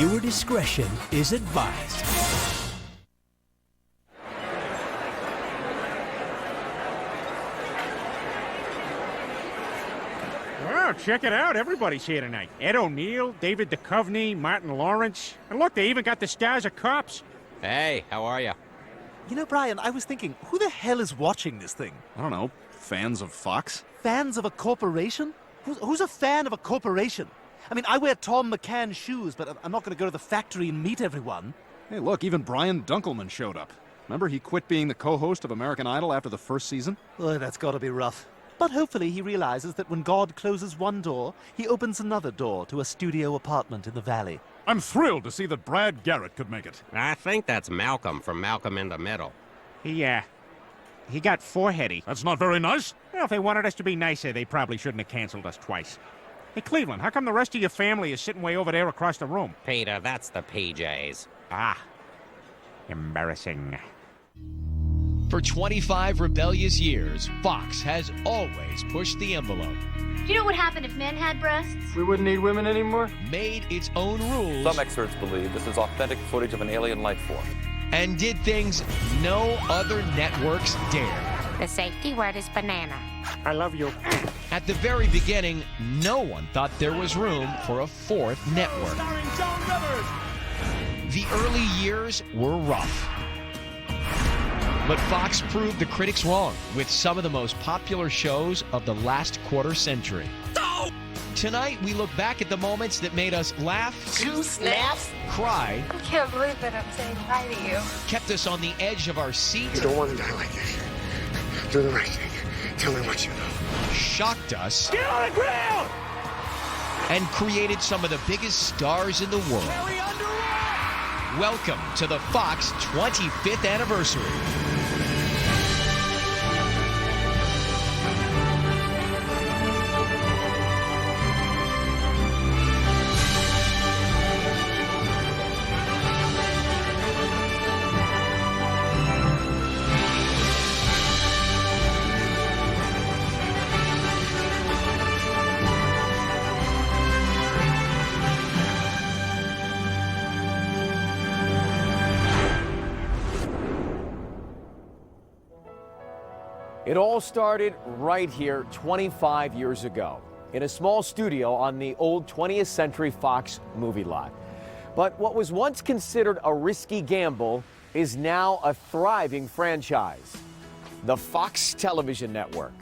Viewer discretion is advised. Well, check it out. Everybody's here tonight. Ed O'Neill, David Duchovny, Martin Lawrence. And look, they even got the stars of Cops. Hey, how are you? You know, Brian, I was thinking, who the hell is watching this thing? I don't know. Fans of Fox? Fans of a corporation? Who's a fan of a corporation? I mean, I wear Tom McCann shoes, but I'm not going to go to the factory and meet everyone. Hey, look, even Brian Dunkelman showed up. Remember he quit being the co-host of American Idol after the first season? Oh, that's got to be rough. But hopefully he realizes that when God closes one door, he opens another door to a studio apartment in the valley. I'm thrilled to see that Brad Garrett could make it. I think that's Malcolm from Malcolm in the Middle. He got foreheady. That's not very nice. Well, if they wanted us to be nicer, they probably shouldn't have canceled us twice. Hey, Cleveland, how come the rest of your family is sitting way over there across the room? Peter, that's the PJs. Ah, embarrassing. For 25 rebellious years, Fox has always pushed the envelope. Do you know what happened if men had breasts? We wouldn't need women anymore? Made its own rules. Some experts believe this is authentic footage of an alien life form. And did things no other networks dare. The safety word is banana. I love you. At the very beginning, no one thought there was room for a fourth network. The early years were rough. But Fox proved the critics wrong with some of the most popular shows of the last quarter century. Tonight, we look back at the moments that made us laugh, Two snaps, cry, I can't believe that I'm saying hi to you. kept us on the edge of our seat, You don't want to die like this. Do the right thing. Tell me what you know. shocked us, Get on the ground! and created some of the biggest stars in the world. Welcome to the Fox 25th anniversary. It all started right here 25 years ago in a small studio on the old 20th Century Fox movie lot. But what was once considered a risky gamble is now a thriving franchise, the Fox Television Network.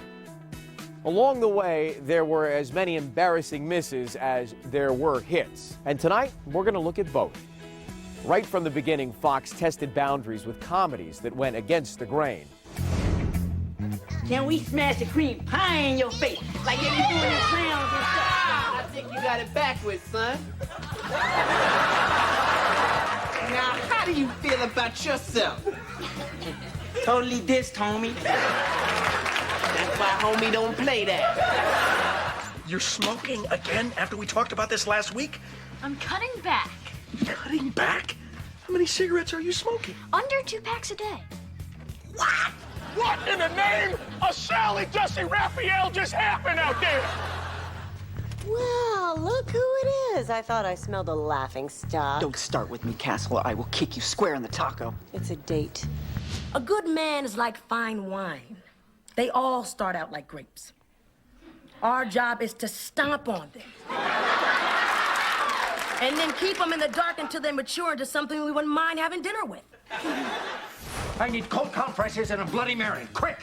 Along the way, there were as many embarrassing misses as there were hits. And tonight, we're going to look at both. Right from the beginning, Fox tested boundaries with comedies that went against the grain. Can we smash the cream pie in your face like you do in the clowns and stuff? I think you got it backwards, son. Now, how do you feel about yourself? Totally dissed, homie. That's why homie don't play that. You're smoking again after we talked about this last week? I'm cutting back. Cutting back? How many cigarettes are you smoking? Under 2 packs a day. What? What in the name of Sally Jesse Raphael just happened out there? Well, look who it is. I thought I smelled a laughing stock. Don't start with me, Castle, or I will kick you square in the taco. It's a date. A good man is like fine wine. They all start out like grapes. Our job is to stomp on them. And then keep them in the dark until they mature into something we wouldn't mind having dinner with. I need cold compresses and a Bloody Mary, quick!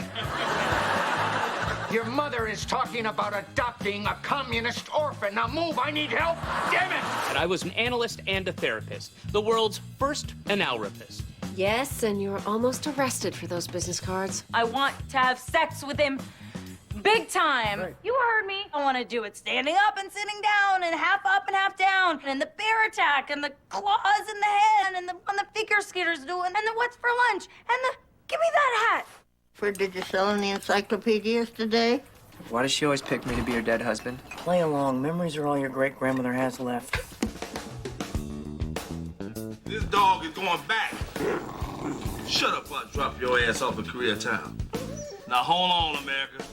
Your mother is talking about adopting a communist orphan. Now move, I need help, damn it! And I was an analyst and a therapist, the world's first analrapist. Yes, and you were almost arrested for those business cards. I want to have sex with him big time. Right. You heard me. I want to do it standing up and sitting down and half up and half down and the bear attack and the claws in the head and the figure skaters doing and the what's for lunch and the give me that hat. Fred, did you sell any encyclopedias today? Why does she always pick me to be her dead husband? Play along. Memories are all your great-grandmother has left. This dog is going back. Shut up or I drop your ass off of Koreatown. Now hold on, America.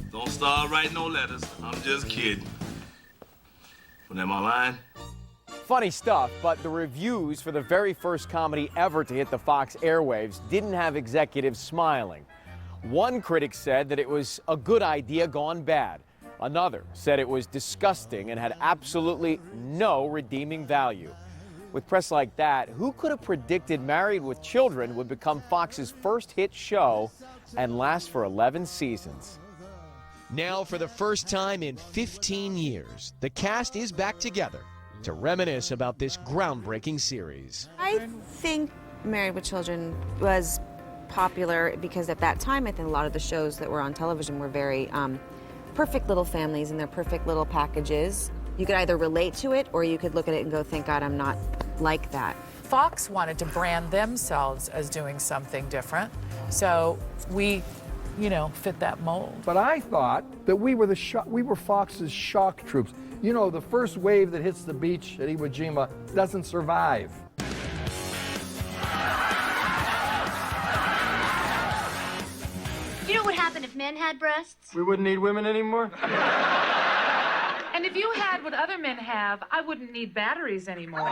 Don't start writing no letters. I'm just kidding. But am I lying? Funny stuff, but the reviews for the very first comedy ever to hit the Fox airwaves didn't have executives smiling. One critic said that it was a good idea gone bad. Another said it was disgusting and had absolutely no redeeming value. With press like that, who could have predicted Married with Children would become Fox's first hit show and last for 11 seasons? Now, for the first time in 15 years, the cast is back together to reminisce about this groundbreaking series. I think Married with Children was popular because at that time, I think a lot of the shows that were on television were very perfect little families and their perfect little packages. You could either relate to it or you could look at it and go, thank God I'm not like that. Fox wanted to brand themselves as doing something different, so we, fit that mold. But I thought that we were Fox's shock troops. You know, the first wave that hits the beach at Iwo Jima doesn't survive. You know what would happen if men had breasts? We wouldn't need women anymore. And if you had what other men have, I wouldn't need batteries anymore.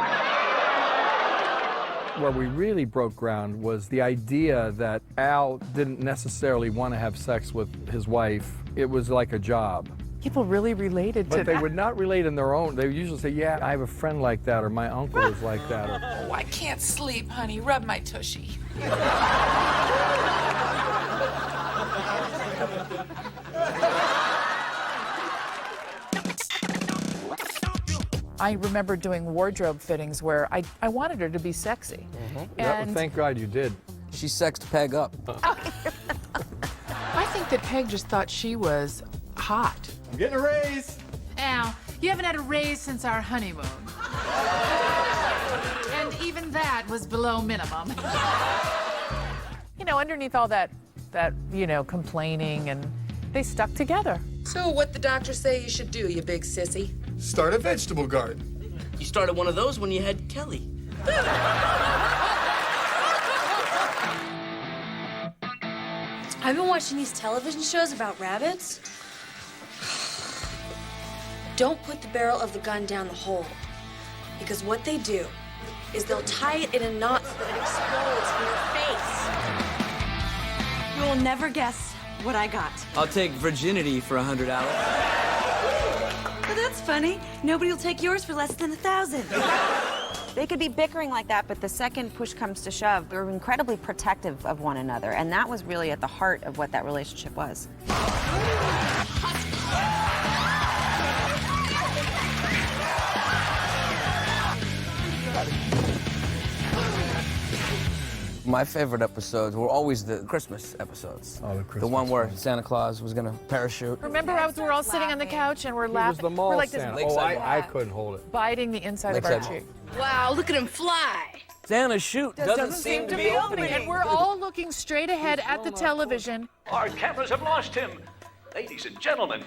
Where we really broke ground was the idea that Al didn't necessarily want to have sex with his wife. It was like a job. People really related to But they would not relate in their own. They would usually say, yeah, I have a friend like that, or my uncle is like that. Or, Oh, I can't sleep, honey. Rub my tushy. I remember doing wardrobe fittings where I wanted her to be sexy. well, thank God you did. She sexed Peg up. I think that Peg just thought she was hot. I'm getting a raise. Al, you haven't had a raise since our honeymoon. And even that was below minimum. Underneath all that, complaining, and they stuck together. So what the doctors say you should do, you big sissy? Start a vegetable garden. You started one of those when you had Kelly. I've been watching these television shows about rabbits. Don't put the barrel of the gun down the hole. Because what they do is they'll tie it in a knot so that it explodes in your face. You will never guess what I got. I'll take virginity for $100. Well, that's funny. Nobody will take yours for less than 1,000. They could be bickering like that, but the second push comes to shove, they're incredibly protective of one another, and that was really at the heart of what that relationship was. My favorite episodes were always the Christmas episodes. Oh, the Christmas The one where one. Santa Claus was gonna parachute. Remember, we're all sitting on the couch and we're He laughing. was the mall we're like this, Santa. Oh, I couldn't hold it. biting the inside of our Lakeside cheek. Wow, look at him fly. Santa's chute doesn't seem to be opening. And we're all looking straight ahead at the television. Our cameras have lost him. Ladies and gentlemen,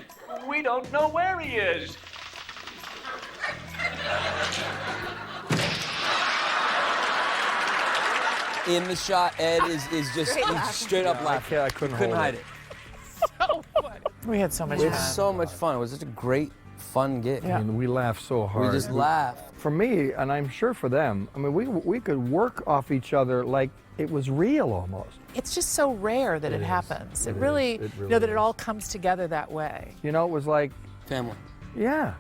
we don't know where he is. In the shot, Ed is just straight up laughing. I couldn't hide it. So funny. We had so much We fun. had so much fun. It was such a great, fun gig. I mean, we laughed so hard. We just laughed. For me, and I'm sure for them, I mean, we could work off each other like it was real almost. It's just so rare that it happens. It really, that it all comes together that way. You know, it was like family. Yeah.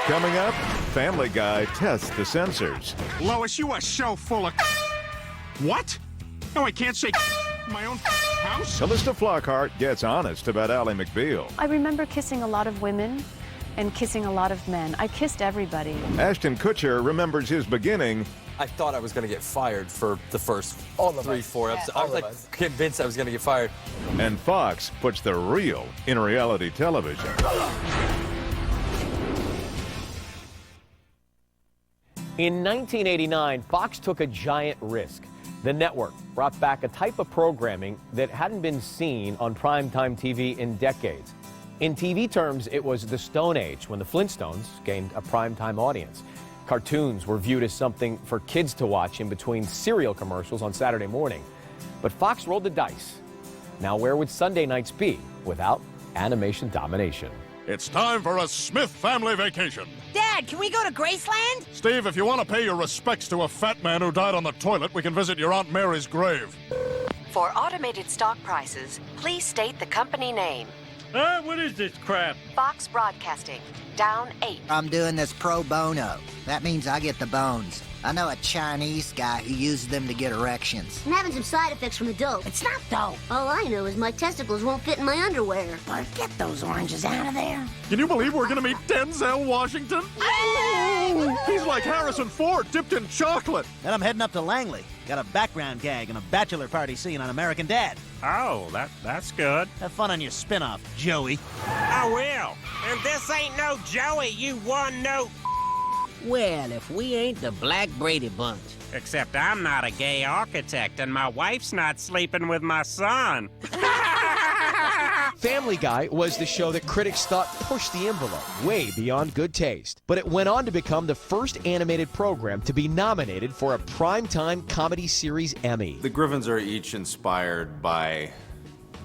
Coming up, Family Guy tests the censors. Lois, you are so full of What? No, I can't say my own house. Callista Flockhart gets honest about Ally McBeal. I remember kissing a lot of women and kissing a lot of men. I kissed everybody. Ashton Kutcher remembers his beginning. I thought I was going to get fired for the first 3-4 episodes. I was like convinced I was going to get fired. And Fox puts the real in reality television. In 1989, Fox took a giant risk. The network brought back a type of programming that hadn't been seen on primetime TV in decades. In TV terms, it was the Stone Age when the Flintstones gained a primetime audience. Cartoons were viewed as something for kids to watch in between cereal commercials on Saturday morning. But Fox rolled the dice. Now, where would Sunday nights be without animation domination? It's time for a Smith family vacation. Dad, can we go to Graceland? Steve, if you want to pay your respects to a fat man who died on the toilet, we can visit your Aunt Mary's grave. For automated stock prices, please state the company name. What is this crap? Fox Broadcasting, down 8. I'm doing this pro bono. That means I get the bones. I know a Chinese guy who uses them to get erections. I'm having some side effects from the dope. It's not dope. All I know is my testicles won't fit in my underwear. Bart, get those oranges out of there. Can you believe we're going to meet Denzel Washington? He's like Harrison Ford dipped in chocolate. And I'm heading up to Langley. Got a background gag and a bachelor party scene on American Dad. Oh, that's good. Have fun on your spin-off, Joey. I will. And this ain't no Joey, you one note. Well, if we ain't the Black Brady Bunch. Except I'm not a gay architect, and my wife's not sleeping with my son. Family Guy was the show that critics thought pushed the envelope way beyond good taste. But it went on to become the first animated program to be nominated for a Primetime Comedy Series Emmy. The Griffins are each inspired by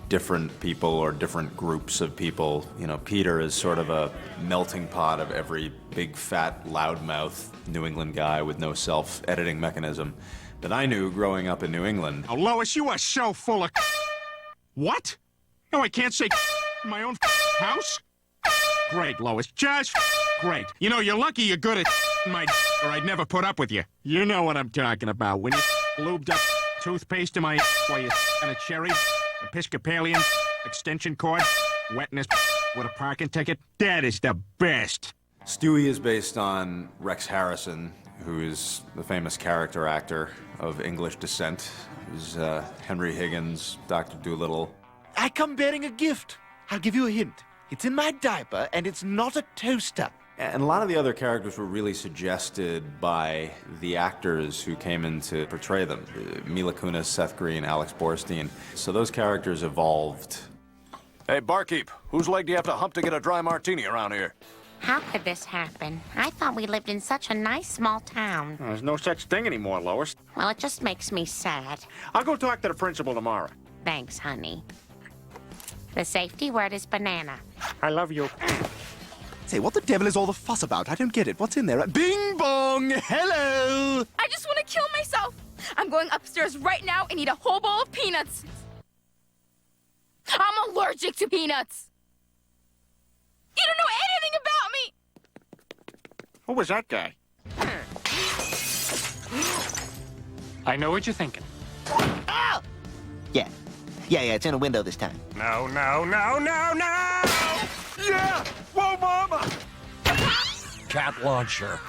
different people or different groups of people. You know, Peter is sort of a melting pot of every big, fat, loudmouth New England guy with no self-editing mechanism that I knew growing up in New England. Oh, Lois, you are so full of... What? No, I can't say in my own house? Great, Lois, just great. You know, you're lucky you're good at my or I'd never put up with you. You know what I'm talking about. When you lubed up toothpaste in my while you and a cherry, Episcopalian, extension cord, wetness with a parking ticket. That is the best. Stewie is based on Rex Harrison, who is the famous character actor of English descent. Who's Henry Higgins, Dr. Dolittle. I come bearing a gift. I'll give you a hint. It's in my diaper, and it's not a toaster. And a lot of the other characters were really suggested by the actors who came in to portray them. Mila Kunis, Seth Green, Alex Borstein. So those characters evolved. Hey, barkeep, whose leg do you have to hump to get a dry martini around here? How could this happen? I thought we lived in such a nice small town. There's no such thing anymore, Lois. Well, it just makes me sad. I'll go talk to the principal tomorrow. Thanks, honey. The safety word is banana. I love you. Say, what the devil is all the fuss about? I don't get it. What's in there? Bing bong! Hello! I just want to kill myself. I'm going upstairs right now and eat a whole bowl of peanuts. I'm allergic to peanuts. You don't know anything about me. Who was that guy? I know what you're thinking. Oh! Yeah, it's in a window this time. No, no, no, no, no! Yeah! Whoa, mama! Cat launcher.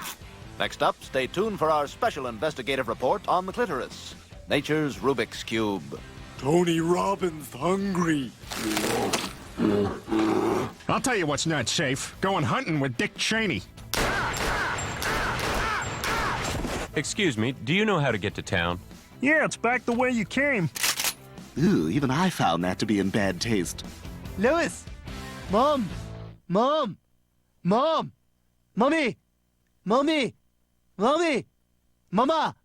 Next up, stay tuned for our special investigative report on the clitoris. Nature's Rubik's Cube. Tony Robbins hungry. I'll tell you what's not safe. Going hunting with Dick Cheney. Excuse me, do you know how to get to town? Yeah, it's back the way you came. Ooh, even I found that to be in bad taste. Lois! Mom! Mom! Mom! Mommy! Mommy! Mommy! Mama!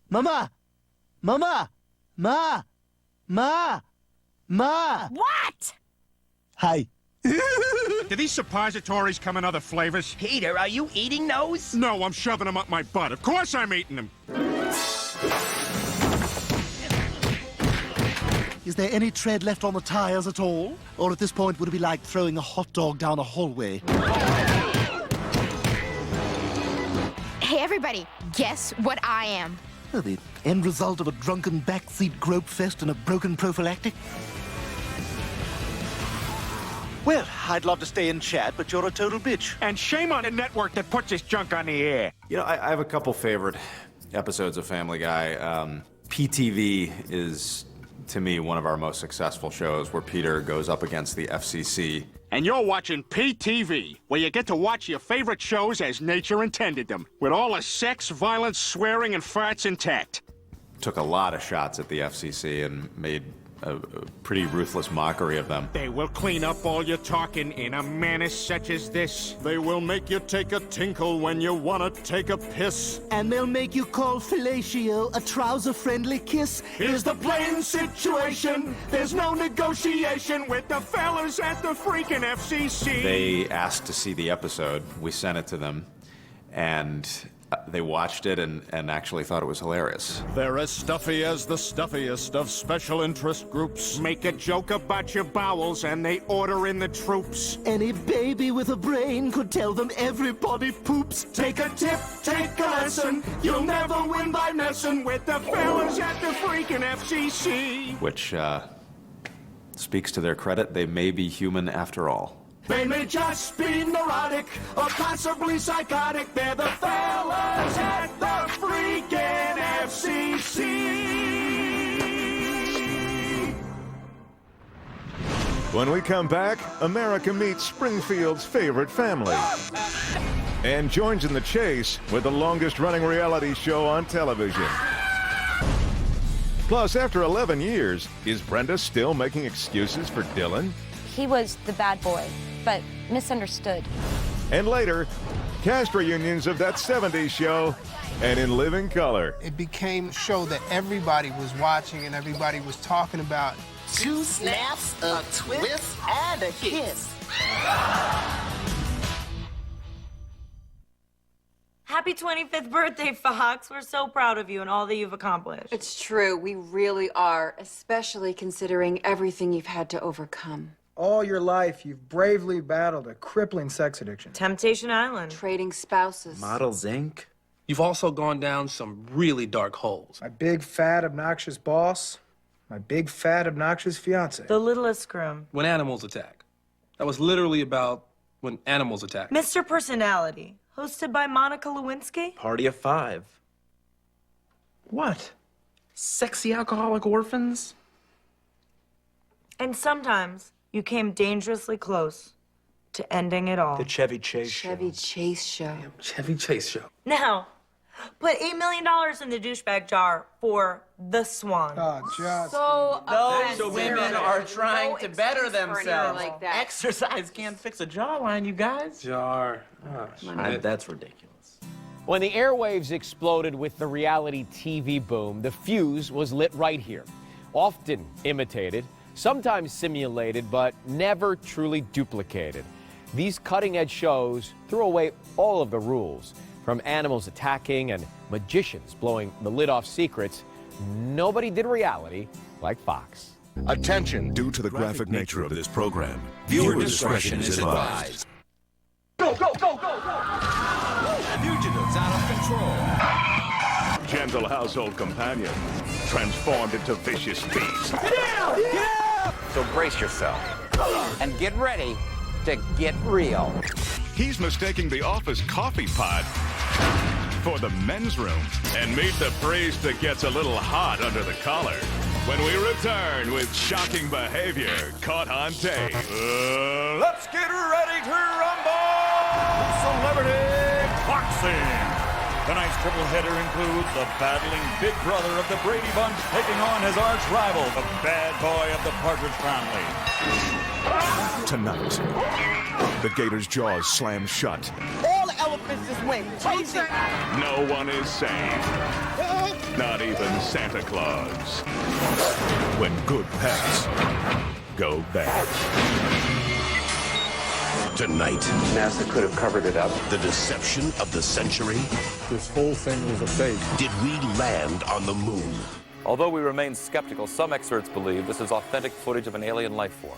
Mama! Mama! Ma! Ma! Ma! What? Hi. Do these suppositories come in other flavors? Peter, are you eating those? No, I'm shoving them up my butt. Of course I'm eating them. Is there any tread left on the tires at all? Or at this point, would it be like throwing a hot dog down a hallway? Hey, everybody, guess what I am? Oh, the end result of a drunken backseat grope fest and a broken prophylactic? Well, I'd love to stay and chat, but you're a total bitch. And shame on a network that puts this junk on the air. You know, I have a couple favorite episodes of Family Guy. PTV is, to me, one of our most successful shows where Peter goes up against the FCC. And you're watching PTV, where you get to watch your favorite shows as nature intended them, with all the sex, violence, swearing, and farts intact. Took a lot of shots at the FCC and made a pretty ruthless mockery of them. They will clean up all your talking in a manner such as this. They will make you take a tinkle when you want to take a piss. And they'll make you call fellatio a trouser-friendly kiss. Here's the plain situation. There's no negotiation with the fellas at the freaking FCC. They asked to see the episode. We sent it to them, and they watched it and actually thought it was hilarious. They're as stuffy as the stuffiest of special interest groups. Make a joke about your bowels and they order in the troops. Any baby with a brain could tell them everybody poops. Take a tip, take a lesson. You'll never win by messing with the fellas at the freaking FCC. Which speaks to their credit. They may be human after all. They may just be neurotic or possibly psychotic. They're the fellas at the freaking FCC. When we come back, America meets Springfield's favorite family and joins in the chase with the longest-running reality show on television. Plus, after 11 years, is Brenda still making excuses for Dylan? He was the bad boy, but misunderstood. And later, cast reunions of that 70s show and in living color. It became a show that everybody was watching and everybody was talking about. 2 snaps, a twist, and a kiss. Happy 25th birthday, Fox. We're so proud of you and all that you've accomplished. It's true. We really are, especially considering everything you've had to overcome. All your life, you've bravely battled a crippling sex addiction. Temptation Island. Trading spouses. Models, Inc. You've also gone down some really dark holes. My big, fat, obnoxious boss. My big, fat, obnoxious fiance. The Littlest Scrum. When Animals Attack. That was literally about when animals attack. Mr. Personality. Hosted by Monica Lewinsky. Party of 5. What? Sexy alcoholic orphans? And sometimes you came dangerously close to ending it all. The Chevy Chase Show. Chevy Chase Show. Chevy Chase Show. Now, put $8 million in the douchebag jar for The Swan. Oh, just... Those women are trying to better themselves. Like that. Exercise can't fix a jawline, you guys. Jar. Oh, that's ridiculous. When the airwaves exploded with the reality TV boom, the fuse was lit right here. Often imitated, sometimes simulated, but never truly duplicated. These cutting-edge shows threw away all of the rules. From animals attacking and magicians blowing the lid off secrets, nobody did reality like Fox. Attention! Due to the graphic nature of this program, viewer discretion is advised. Go, go, go, go, go! Fugitives out of control. Gentle household companions transformed into vicious beasts. Get out! Get out! So brace yourself and get ready to get real. He's mistaking the office coffee pot for the men's room. And meet the priest that gets a little hot under the collar when we return with shocking behavior caught on tape. Let's get ready to rumble! Celebrity Boxing! Tonight's triple header includes the battling big brother of the Brady Bunch taking on his arch rival, the bad boy of the Partridge family. Tonight, the Gator's jaws slam shut. All the elephants just went crazy. No one is safe. Not even Santa Claus. When good pets go bad. Tonight, NASA could have covered it up. The deception of the century. This whole thing was a fake. Did we land on the moon? Although we remain skeptical, some experts believe this is authentic footage of an alien life form.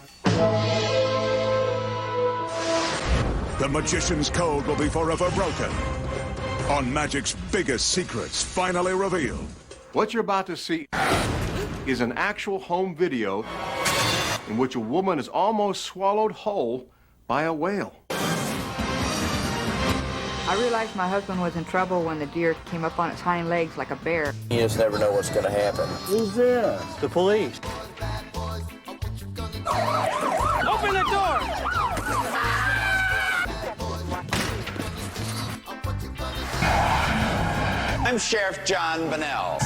The magician's code will be forever broken. On magic's biggest secrets finally revealed. What you're about to see is an actual home video in which a woman is almost swallowed whole by a whale. I realized my husband was in trouble when the deer came up on its hind legs like a bear. You just never know what's going to happen. Who's this? The police. Open the door! I'm Sheriff John Bonnell.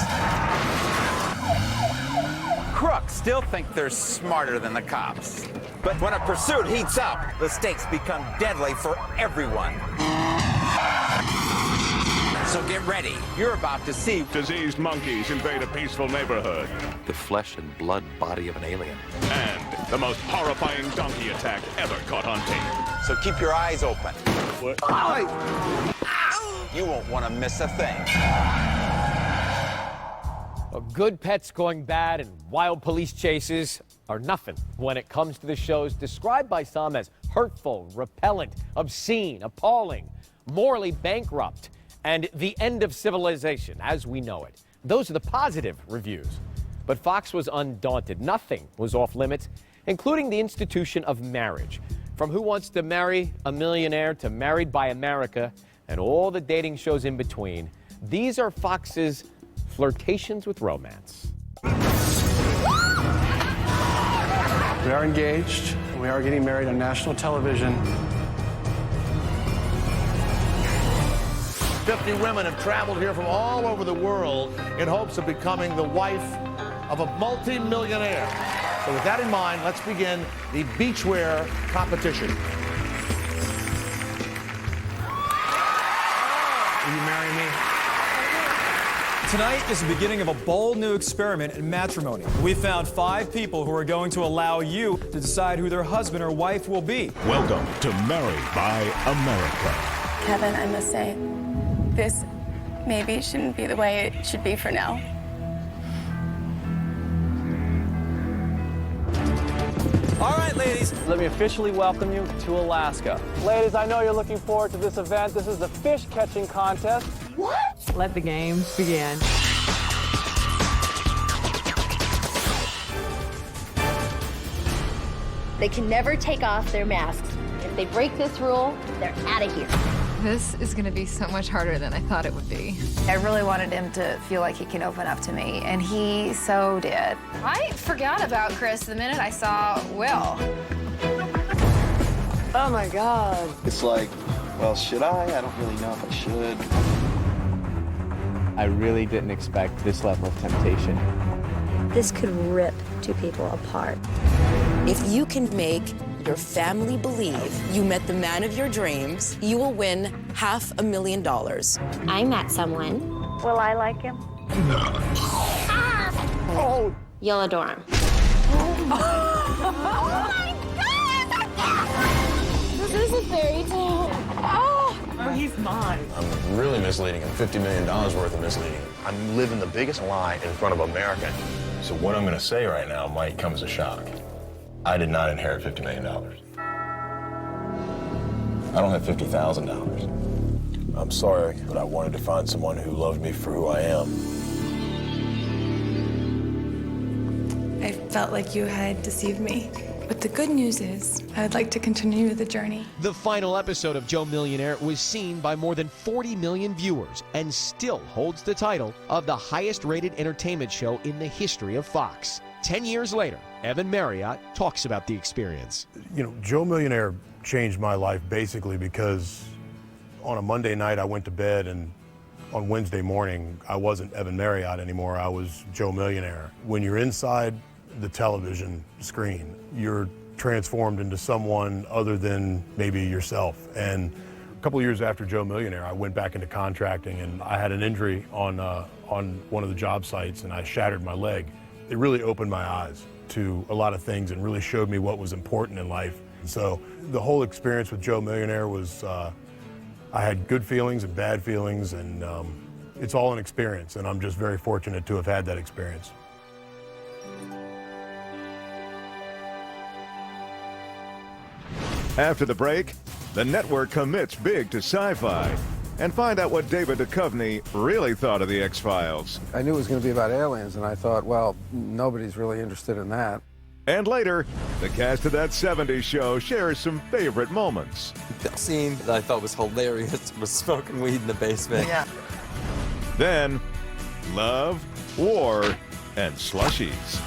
Crooks, still think they're smarter than the cops. But when a pursuit heats up, the stakes become deadly for everyone. So get ready. You're about to see diseased monkeys invade a peaceful neighborhood. The flesh and blood body of an alien. And the most horrifying donkey attack ever caught on tape. So keep your eyes open. What? You won't want to miss a thing. Good pets going bad and wild police chases are nothing when it comes to the shows described by some as hurtful, repellent, obscene, appalling, morally bankrupt, and the end of civilization as we know it. Those are the positive reviews. But Fox was undaunted. Nothing was off limits, including the institution of marriage. From Who Wants to Marry a Millionaire to Married by America and all the dating shows in between, these are Fox's flirtations with romance. We are engaged. We are getting married on national television. 50 women have traveled here from all over the world in hopes of becoming the wife of a multi-millionaire. So with that in mind, let's begin the beachwear competition. Will you marry me? Tonight is the beginning of a bold new experiment in matrimony. We found 5 people who are going to allow you to decide who their husband or wife will be. Welcome to Married by America. Kevin, I must say, this maybe shouldn't be the way it should be for now. All right, ladies, let me officially welcome you to Alaska. Ladies, I know you're looking forward to this event. This is the fish catching contest. What? Let the games begin. They can never take off their masks. If they break this rule, they're out of here. This is going to be so much harder than I thought it would be. I really wanted him to feel like he can open up to me, and he so did. I forgot about Chris the minute I saw Will. Oh my God. It's like, well, should I? I don't really know if I should. I really didn't expect this level of temptation. This could rip two people apart. If you can make your family believe you met the man of your dreams, you will win $500,000. I met someone. Will I like him? Oh. You'll adore him. Oh my God! This is a fairy tale. Oh, he's mine. I'm really misleading him. $50 million worth of misleading. I'm living the biggest lie in front of America. So what I'm going to say right now might come as a shock. I did not inherit $50 million. I don't have $50,000. I'm sorry, but I wanted to find someone who loved me for who I am. I felt like you had deceived me. But the good news is, I would like to continue the journey. The final episode of Joe Millionaire was seen by more than 40 million viewers and still holds the title of the highest-rated entertainment show in the history of Fox. 10 years later, Evan Marriott talks about the experience. You know, Joe Millionaire changed my life basically because on a Monday night I went to bed and on Wednesday morning I wasn't Evan Marriott anymore, I was Joe Millionaire. When you're inside the television screen, you're transformed into someone other than maybe yourself. And a couple of years after Joe Millionaire, I went back into contracting and I had an injury on one of the job sites and I shattered my leg. It really opened my eyes to a lot of things and really showed me what was important in life. So the whole experience with Joe Millionaire was, I had good feelings and bad feelings, and it's all an experience, and I'm just very fortunate to have had that experience. After the break, the network commits big to sci-fi. And find out what David Duchovny really thought of the X-Files. I knew it was going to be about aliens, and I thought, well, nobody's really interested in that. And later, the cast of That 70s Show shares some favorite moments. The scene that I thought was hilarious was smoking weed in the basement. Yeah. Then, love, war, and slushies.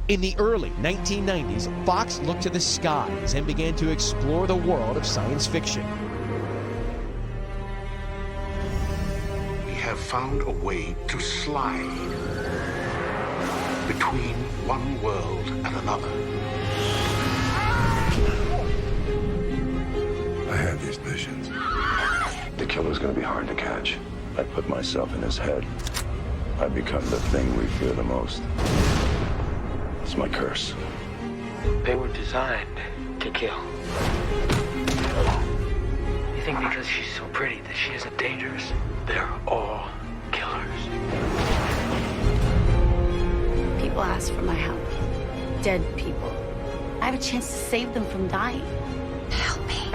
In the early 1990s, Fox looked to the skies and began to explore the world of science fiction. found a way to slide between one world and another. I have these visions. The killer's gonna be hard to catch. I put myself in his head. I become the thing we fear the most. It's my curse. They were designed to kill. You think because she's so pretty that she isn't dangerous? They're all killers. People ask for my help. Dead people. I have a chance to save them from dying. Help me.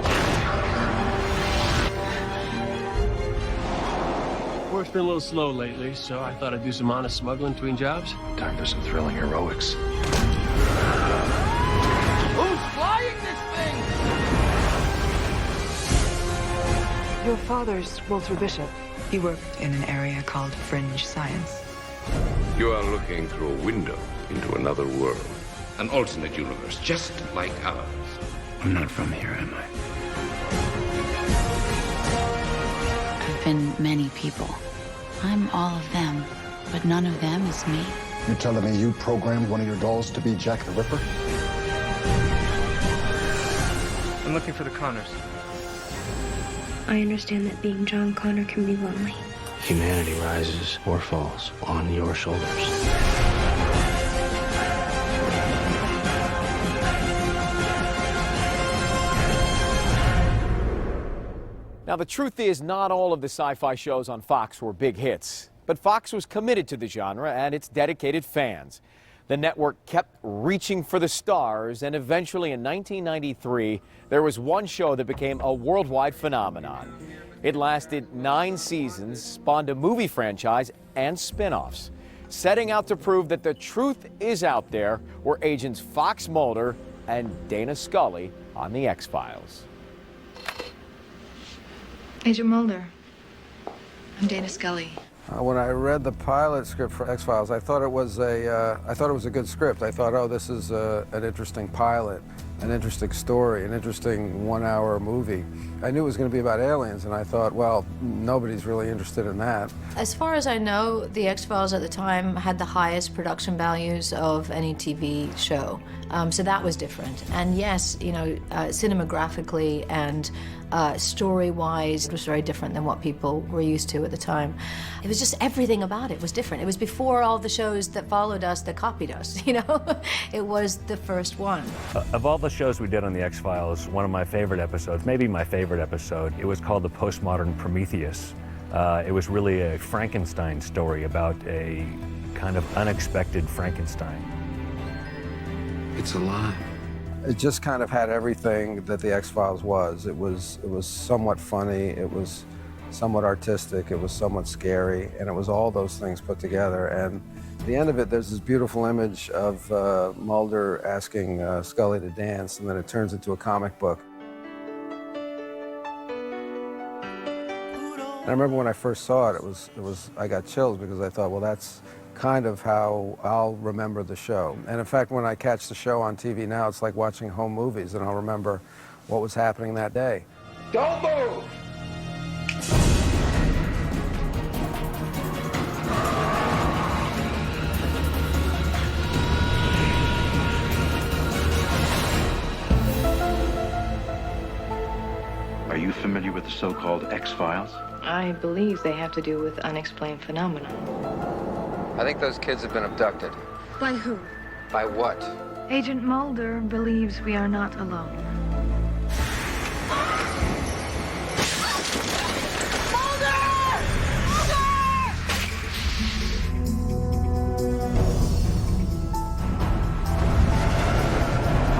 Work's been a little slow lately, so I thought I'd do some honest smuggling between jobs. Time for some thrilling heroics. Who's flying this thing? Your father's Walter Bishop. He worked in an area called fringe science. You are looking through a window into another world. An alternate universe, just like ours. I'm not from here, am I? I've been many people. I'm all of them, but none of them is me. You're telling me you programmed one of your dolls to be Jack the Ripper? I'm looking for the Connors. I understand that being John Connor can be lonely. Humanity rises or falls on your shoulders. Now, the truth is, not all of the sci-fi shows on Fox were big hits, but Fox was committed to the genre and its dedicated fans. The network kept reaching for the stars, and eventually in 1993, there was one show that became a worldwide phenomenon. It lasted 9 seasons, spawned a movie franchise and spin-offs. Setting out to prove that the truth is out there were agents Fox Mulder and Dana Scully on The X-Files. Agent Mulder. I'm Dana Scully. When I read the pilot script for X-Files, I thought it was a good script. I thought, oh, this is an interesting pilot, an interesting story, an interesting 1-hour movie. I knew it was going to be about aliens, and I thought, well, nobody's really interested in that. As far as I know, the X-Files at the time had the highest production values of any TV show, so that was different. And yes, you know, cinematographically and story-wise, it was very different than what people were used to at the time. It was just everything about it was different. It was before all the shows that followed us that copied us, you know? It was the first one. Of all the shows we did on The X-Files, one of my favorite episodes, maybe my favorite episode, it was called The Postmodern Prometheus. It was really a Frankenstein story about a kind of unexpected Frankenstein. It's alive. It just kind of had everything that the X-Files was. It was somewhat funny, it was somewhat artistic, it was somewhat scary, and it was all those things put together. And at the end of it, there's this beautiful image of Mulder asking Scully to dance, and then it turns into a comic book. And I remember when I first saw it, I got chills because I thought, well, that's kind of how I'll remember the show. And in fact, when I catch the show on TV now, it's like watching home movies, and I'll remember what was happening that day. Don't move! Are you familiar with the so-called X-Files? I believe they have to do with unexplained phenomena. I think those kids have been abducted. By who? By what? Agent Mulder believes we are not alone.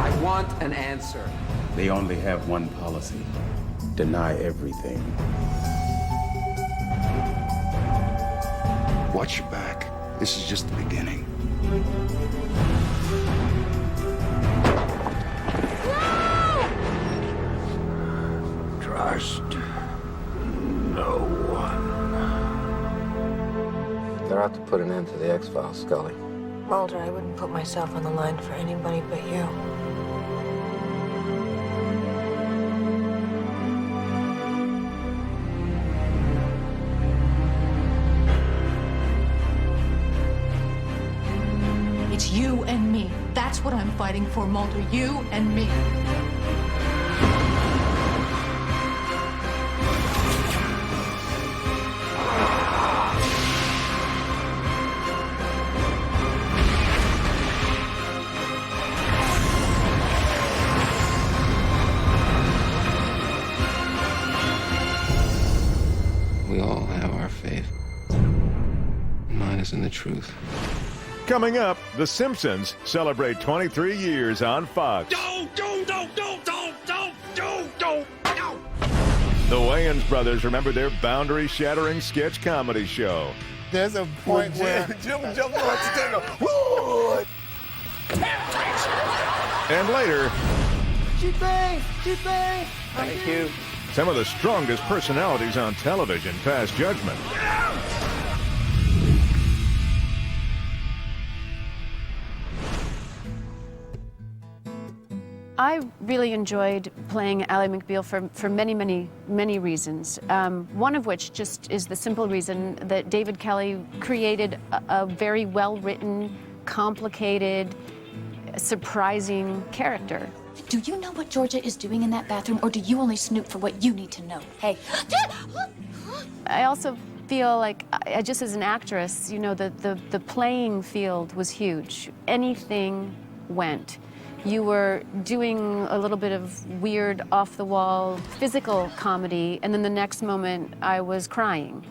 I want an answer. They only have one policy. Deny everything. Watch your back. This is just the beginning. Trust no one. They're out to put an end to the X-Files, Scully. Mulder, I wouldn't put myself on the line for anybody but you. and me. That's what I'm fighting for, Mulder. You and me. We all have our faith. Mine is in the truth. Coming up, The Simpsons celebrate 23 years on Fox. The Wayans brothers remember their boundary-shattering sketch comedy show. There's a point where Jim jumps on the table. Woo! And later, Thank you. some of the strongest personalities on television pass judgment. I really enjoyed playing Ally McBeal for many, many, many reasons. One of which just is the simple reason that David Kelly created a very well-written, complicated, surprising character. Do you know what Georgia is doing in that bathroom, or do you only snoop for what you need to know? Hey. I also feel like, just as an actress, you know, the playing field was huge. Anything went. You were doing a little bit of weird, off-the-wall, physical comedy, and then the next moment I was crying.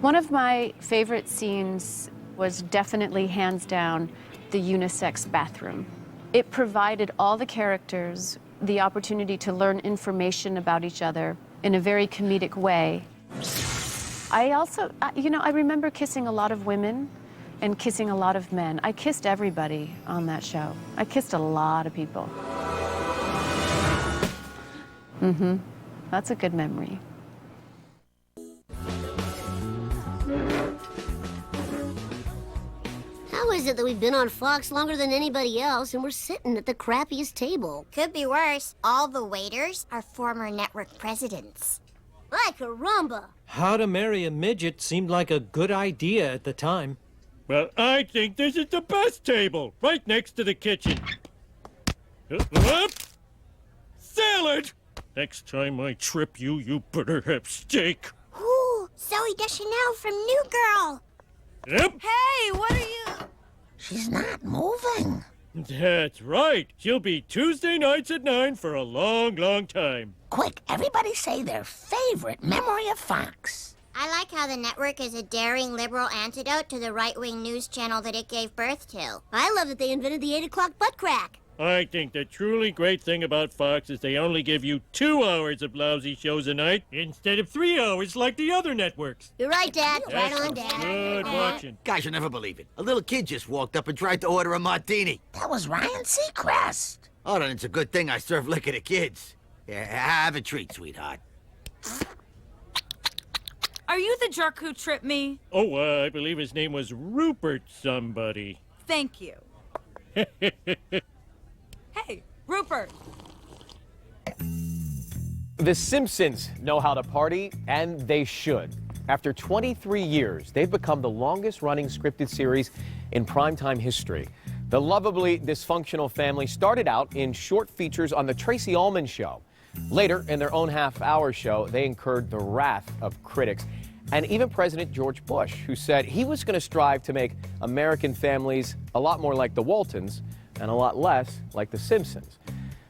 One of my favorite scenes was definitely, hands down, the unisex bathroom. It provided all the characters the opportunity to learn information about each other in a very comedic way. I also, you know, I remember kissing a lot of women and kissing a lot of men. I kissed everybody on that show. I kissed a lot of people. That's a good memory. How is it that we've been on Fox longer than anybody else and we're sitting at the crappiest table? Could be worse. All the waiters are former network presidents. Ay, caramba! How to Marry a Midget seemed like a good idea at the time. Well, I think this is the best table, right next to the kitchen. Up. Salad! Next time I trip you, you better have steak. Ooh, Zoe Deschanel from New Girl. Yep. Hey, what are you... She's not moving. That's right. She'll be Tuesday nights at 9 for a long, long time. Quick, everybody say their favorite memory of Fox. I like how the network is a daring liberal antidote to the right-wing news channel that it gave birth to. I love that they invented the 8 o'clock butt crack. I think the truly great thing about Fox is they only give you 2 hours of lousy shows a night instead of 3 hours like the other networks. You're right, Dad. That's Right on, Dad. good watching. Guys, you'll never believe it. A little kid just walked up and tried to order a martini. That was Ryan Seacrest. Oh, then it's a good thing I serve liquor to kids. Yeah, have a treat, sweetheart. Are you the jerk who tripped me? Oh, I believe his name was Rupert somebody. Thank you. Hey, Rupert. The Simpsons know how to party, and they should. After 23 years, they've become the longest-running scripted series in primetime history. The lovably dysfunctional family started out in short features on The Tracy Ullman Show. Later, in their own half-hour show, they incurred the wrath of critics and even President George Bush, who said he was going to strive to make American families a lot more like the Waltons and a lot less like The Simpsons.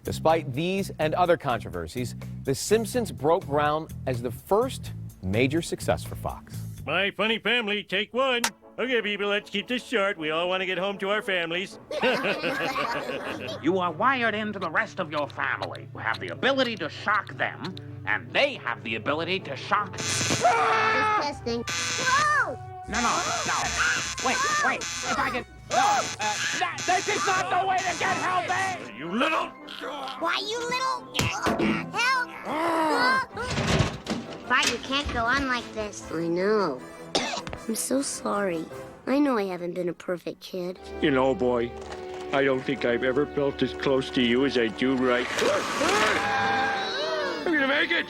Despite these and other controversies, The Simpsons broke ground as the first major success for Fox. My funny family, take one. Okay, people, let's keep this short. We all want to get home to our families. You are wired into the rest of your family. You have the ability to shock them, and they have the ability to shock... Testing. Whoa! No. Wait. If I can... No, this is not the way to get help, eh? You little... Why, you little... Help! Bart, you can't go on like this. I know. I'm so sorry. I know I haven't been a perfect kid. You know, boy, I don't think I've ever felt as close to you as I do right... I'm gonna make it!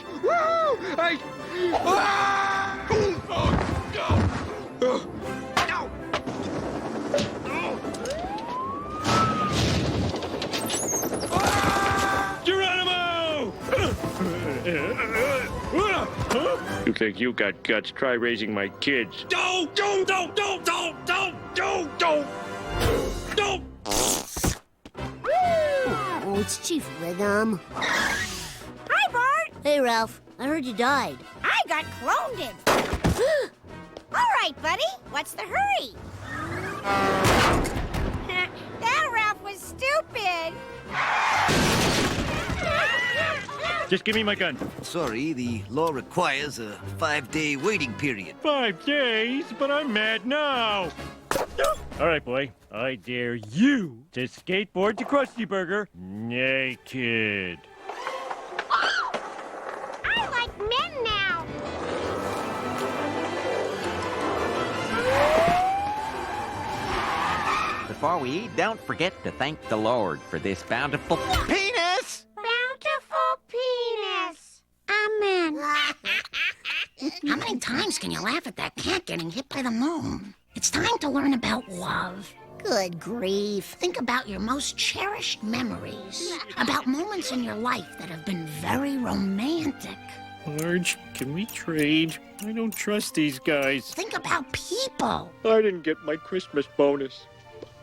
You think you got guts? Try raising my kids. Don't! Oh, it's Chief Rhythm. Hi, Bart. Hey, Ralph. I heard you died. I got cloned. All right, buddy. What's the hurry? That Ralph was stupid. Just give me my gun. Sorry, the law requires a 5-day waiting period. 5 days? But I'm mad now. All right, boy. I dare you to skateboard to Krusty Burger naked. I like men now. Before we eat, don't forget to thank the Lord for this bountiful penis! Bountiful penis. Amen. How many times can you laugh at that cat getting hit by the moon? It's time to learn about love. Good grief. Think about your most cherished memories. About moments in your life that have been very romantic. Marge, can we trade? I don't trust these guys. Think about people. I didn't get my Christmas bonus.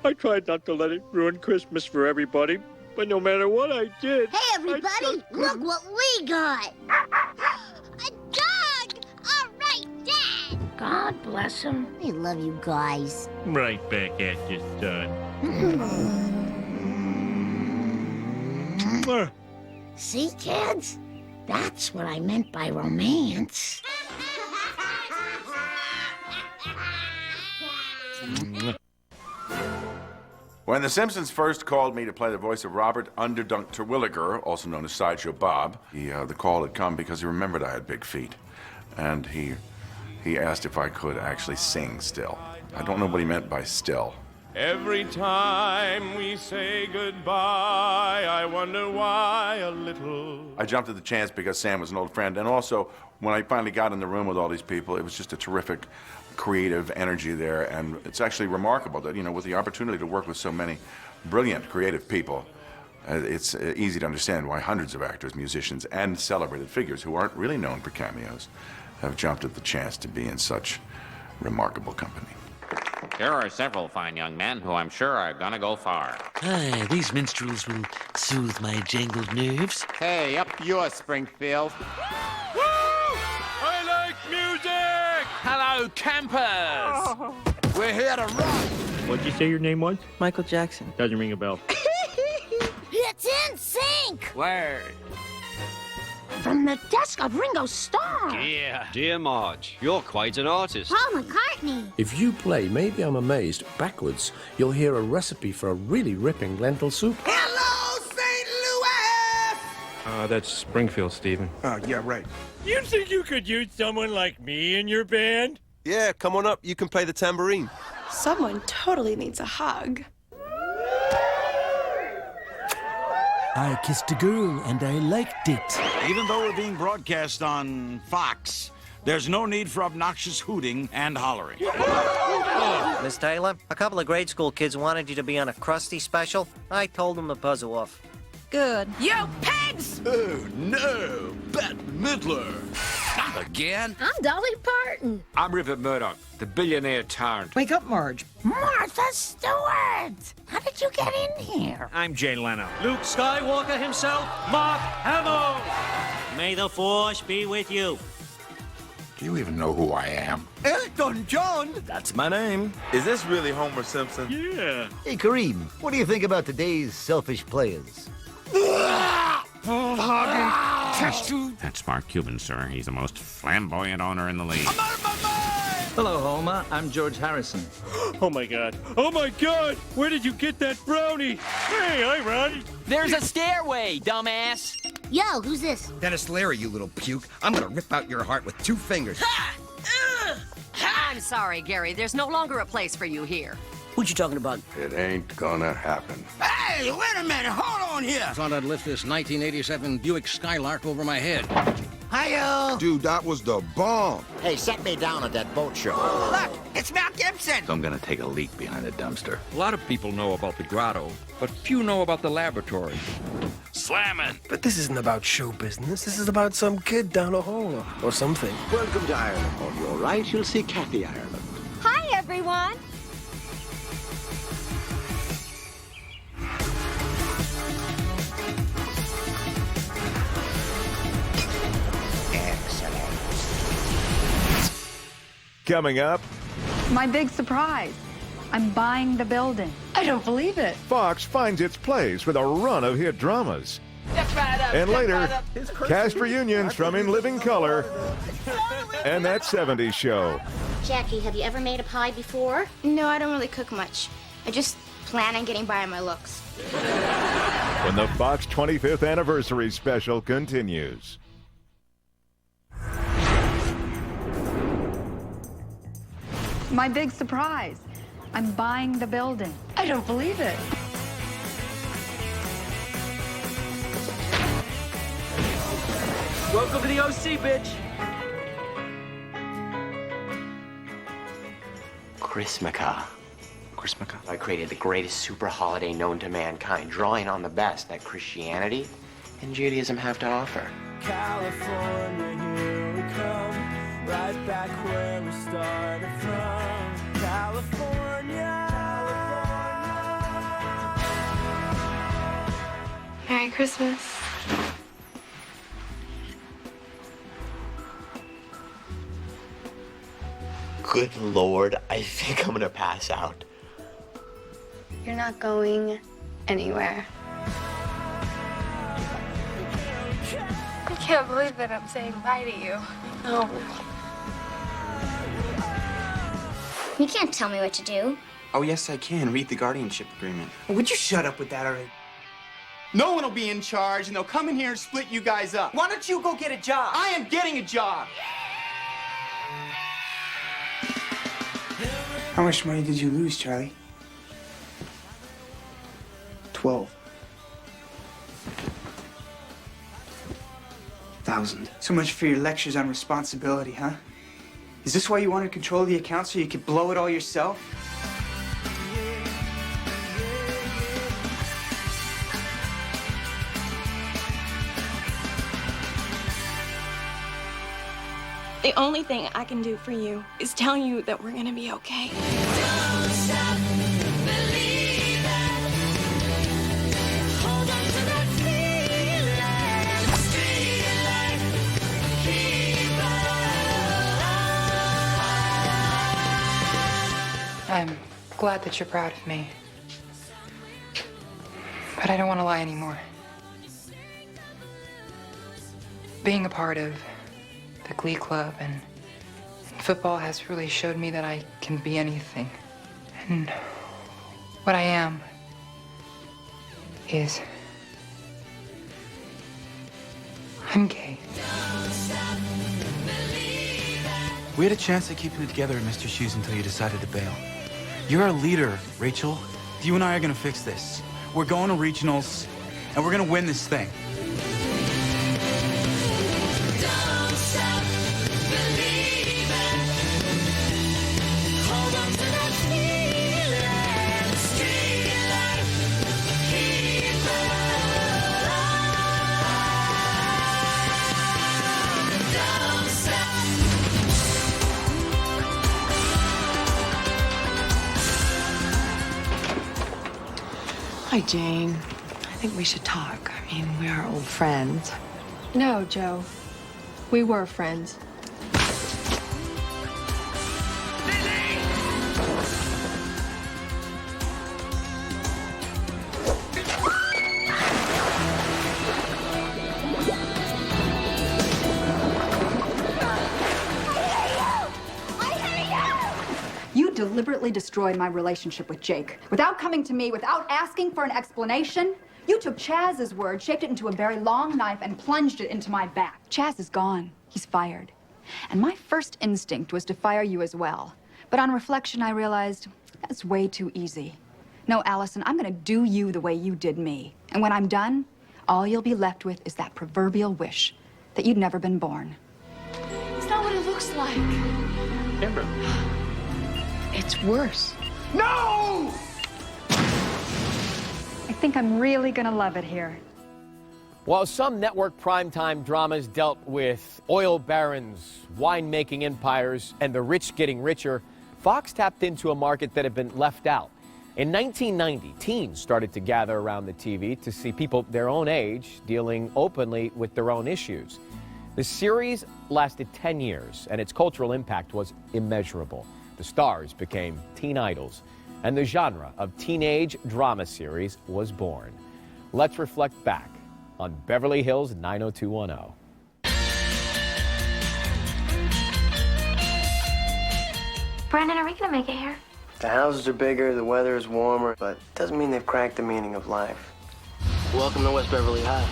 I tried not to let it ruin Christmas for everybody, but no matter what I did... Hey, everybody! Look what we got! A dog! All right, Dad. God bless him. I love you guys. Right back at you, son. See, kids? That's what I meant by romance. When The Simpsons first called me to play the voice of Robert Underdunk Terwilliger, also known as Sideshow Bob, the call had come because he remembered I had big feet. And he asked if I could actually sing still. I don't know what he meant by still. Every time we say goodbye, I wonder why a little. I jumped at the chance because Sam was an old friend, and also when I finally got in the room with all these people, it was just a terrific creative energy there, and it's actually remarkable that, with the opportunity to work with so many brilliant, creative people, it's easy to understand why hundreds of actors, musicians, and celebrated figures who aren't really known for cameos have jumped at the chance to be in such remarkable company. There are several fine young men who I'm sure are gonna go far. Ah, these minstrels will soothe my jangled nerves. Hey, up yours, Springfield. I like music! Hello, campers! We're here to rock! What'd you say your name was? Michael Jackson. Doesn't ring a bell. It's in sync. Word. From the desk of Ringo Starr. Yeah. Dear Marge, you're quite an artist. Paul McCartney. If you play Maybe I'm Amazed backwards, you'll hear a recipe for a really ripping lentil soup. Hello, St. Louis! That's Springfield, Stephen. Yeah, right. You think you could use someone like me in your band? Yeah, come on up. You can play the tambourine. Someone totally needs a hug. I kissed a girl and I liked it. Even though we're being broadcast on Fox, there's no need for obnoxious hooting and hollering. Miss Taylor, a couple of grade school kids wanted you to be on a Krusty special. I told them to buzz off. Good. You pigs! Oh, no! Bette Midler! Again? I'm Dolly Parton. I'm Rupert Murdoch, the billionaire tyrant. Wake up, Marge. Martha Stewart! How did you get in here? I'm Jay Leno. Luke Skywalker himself, Mark Hamill. May the Force be with you. Do you even know who I am? Elton John! That's my name. Is this really Homer Simpson? Yeah. Hey, Kareem, what do you think about today's selfish players? That's Mark Cuban, sir. He's the most flamboyant owner in the league. Hello, Homer. I'm George Harrison. Oh my God. Oh my God! Where did you get that brownie? Hey, hi, Ron. There's a stairway, dumbass. Yo, who's this? Dennis Leary, you little puke. I'm gonna rip out your heart with 2 fingers. I'm sorry, Gary. There's no longer a place for you here. What you talking about? It ain't gonna happen. Hey, wait a minute. Hold on here. Thought I'd lift this 1987 Buick Skylark over my head. Hi-yo. Dude, that was the bomb. Hey, set me down at that boat show. Look, it's Mel Gibson. So I'm gonna take a leak behind the dumpster. A lot of people know about the grotto, but few know about the laboratory. slamming. But this isn't about show business. This is about some kid down a hall or something. Welcome to Ireland. On your right, you'll see Kathy Ireland. Hi, everyone. Coming up, My big surprise. I'm buying the building. I don't believe it. Fox finds its place with a run of hit dramas. And later, cast reunions from In Living Color and That 70s Show. Jackie, have you ever made a pie before? No, I don't really cook much. I just plan on getting by on my looks. When the Fox 25th Anniversary Special continues. My big surprise. I'm buying the building. I don't believe it. Welcome to the OC, bitch. Christmaka. I created the greatest super holiday known to mankind, drawing on the best that Christianity and Judaism have to offer. California, here we come, right back where we started from. California. Merry Christmas. Good Lord, I think I'm gonna pass out. You're not going anywhere. I can't believe that I'm saying bye to you. No. You can't tell me what to do. Oh, yes, I can. Read the guardianship agreement. Would you shut up with that already? No one will be in charge, and they'll come in here and split you guys up. Why don't you go get a job? I am getting a job. How much money did you lose, Charlie? 12,000. So much for your lectures on responsibility, huh? Is this why you wanted to control the account so you could blow it all yourself? The only thing I can do for you is tell you that we're gonna be okay. Don't stop believing. Hold on to that feeling. Street light, keep I'm glad that you're proud of me. But I don't want to lie anymore. Being a part of the Glee Club and football has really showed me that I can be anything. And what I am is I'm gay. We had a chance at keeping it together in Mr. Shoes until you decided to bail. You're our leader, Rachel. You and I are gonna fix this. We're going to regionals, and we're gonna win this thing. Don't stop believing. Hold on to that feeling. Street light, keep alive. Don't stop. Hi, Jane. I think we should talk. I mean, we are old friends. No, Joe. We were friends. You deliberately destroyed my relationship with Jake. Without coming to me, without asking for an explanation, you took Chaz's word, shaped it into a very long knife, and plunged it into my back. Chaz is gone. He's fired. And my first instinct was to fire you as well. But on reflection, I realized that's way too easy. No, Allison, I'm gonna do you the way you did me. And when I'm done, all you'll be left with is that proverbial wish that you'd never been born. It's not what it looks like. Amber. It's worse. No! I think I'm really gonna love it here. While some network primetime dramas dealt with oil barons, winemaking empires, and the rich getting richer, Fox tapped into a market that had been left out. In 1990, teens started to gather around the TV to see people their own age dealing openly with their own issues. The series lasted 10 years, and its cultural impact was immeasurable. The stars became teen idols, and the genre of teenage drama series was born. Let's reflect back on Beverly Hills 90210. Brandon, are we gonna make it here? The houses are bigger, the weather is warmer, but it doesn't mean they've cracked the meaning of life. Welcome to West Beverly High.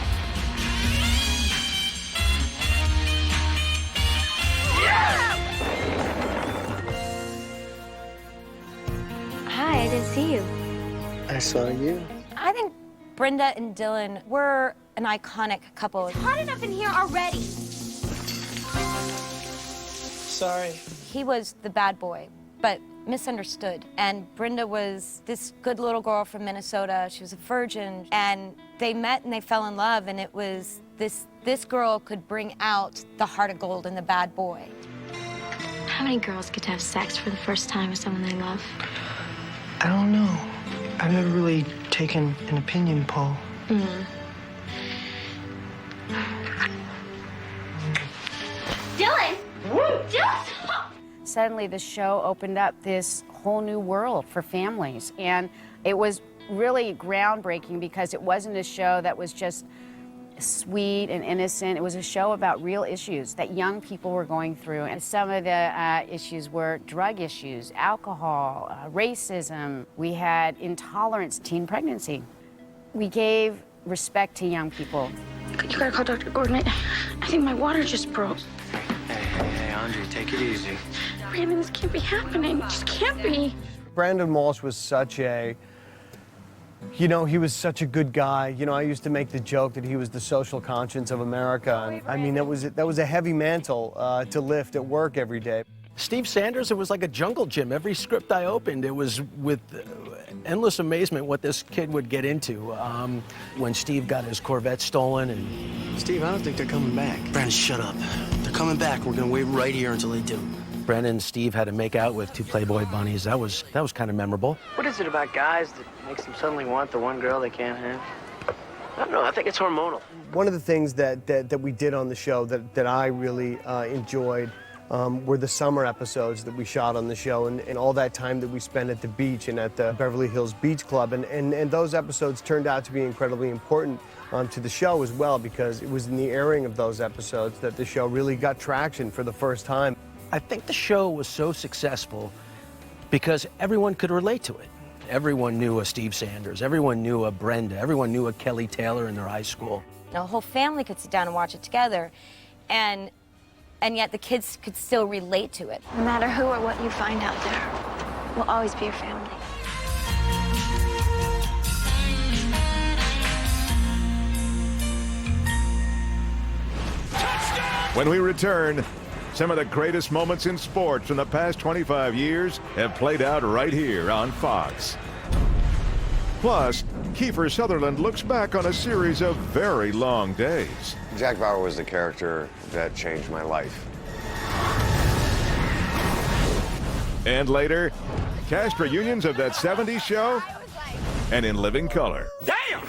Hi, I didn't see you. I saw you. I think Brenda and Dylan were an iconic couple. It's hot enough in here already. Sorry. He was the bad boy, but misunderstood. And Brenda was this good little girl from Minnesota. She was a virgin, and they met and they fell in love, and it was this girl could bring out the heart of gold in the bad boy. How many girls get to have sex for the first time with someone they love? I don't know. I've never really taken an opinion poll. Dylan! Dylan! Suddenly the show opened up this whole new world for families, and it was really groundbreaking because it wasn't a show that was just sweet and innocent. It was a show about real issues that young people were going through, and some of the issues were drug issues, alcohol, racism. We had intolerance, teen pregnancy. We gave respect to young people. You gotta call Dr. Gordon. I think my water just broke. Hey, Andre, take it easy. Brandon, this can't be happening. It just can't be. Brandon Walsh was such a, he was such a good guy. I used to make the joke that he was the social conscience of America. And, I mean, that was a heavy mantle to lift at work every day. Steve Sanders, it was like a jungle gym. Every script I opened, it was with endless amazement what this kid would get into. When Steve got his Corvette stolen and... Steve, I don't think they're coming back. Brandon, shut up. They're coming back. We're gonna wait right here until they do. Brandon and Steve had to make out with two Playboy bunnies. That was kind of memorable. What is it about guys that makes them suddenly want the one girl they can't have? I don't know. I think it's hormonal. One of the things that we did on the show that I really enjoyed were the summer episodes that we shot on the show and all that time that we spent at the beach and at the Beverly Hills Beach Club. And those episodes turned out to be incredibly important to the show as well, because it was in the airing of those episodes that the show really got traction for the first time. I think the show was so successful because everyone could relate to it. Everyone knew a Steve Sanders, everyone knew a Brenda, everyone knew a Kelly Taylor in their high school. The whole family could sit down and watch it together, and yet the kids could still relate to it. No matter who or what you find out there, we'll always be your family. When we return, some of the greatest moments in sports from the past 25 years have played out right here on Fox. Plus, Kiefer Sutherland looks back on a series of very long days. Jack Bauer was the character that changed my life. And later, cast reunions of that 70s show and in living color. Damn!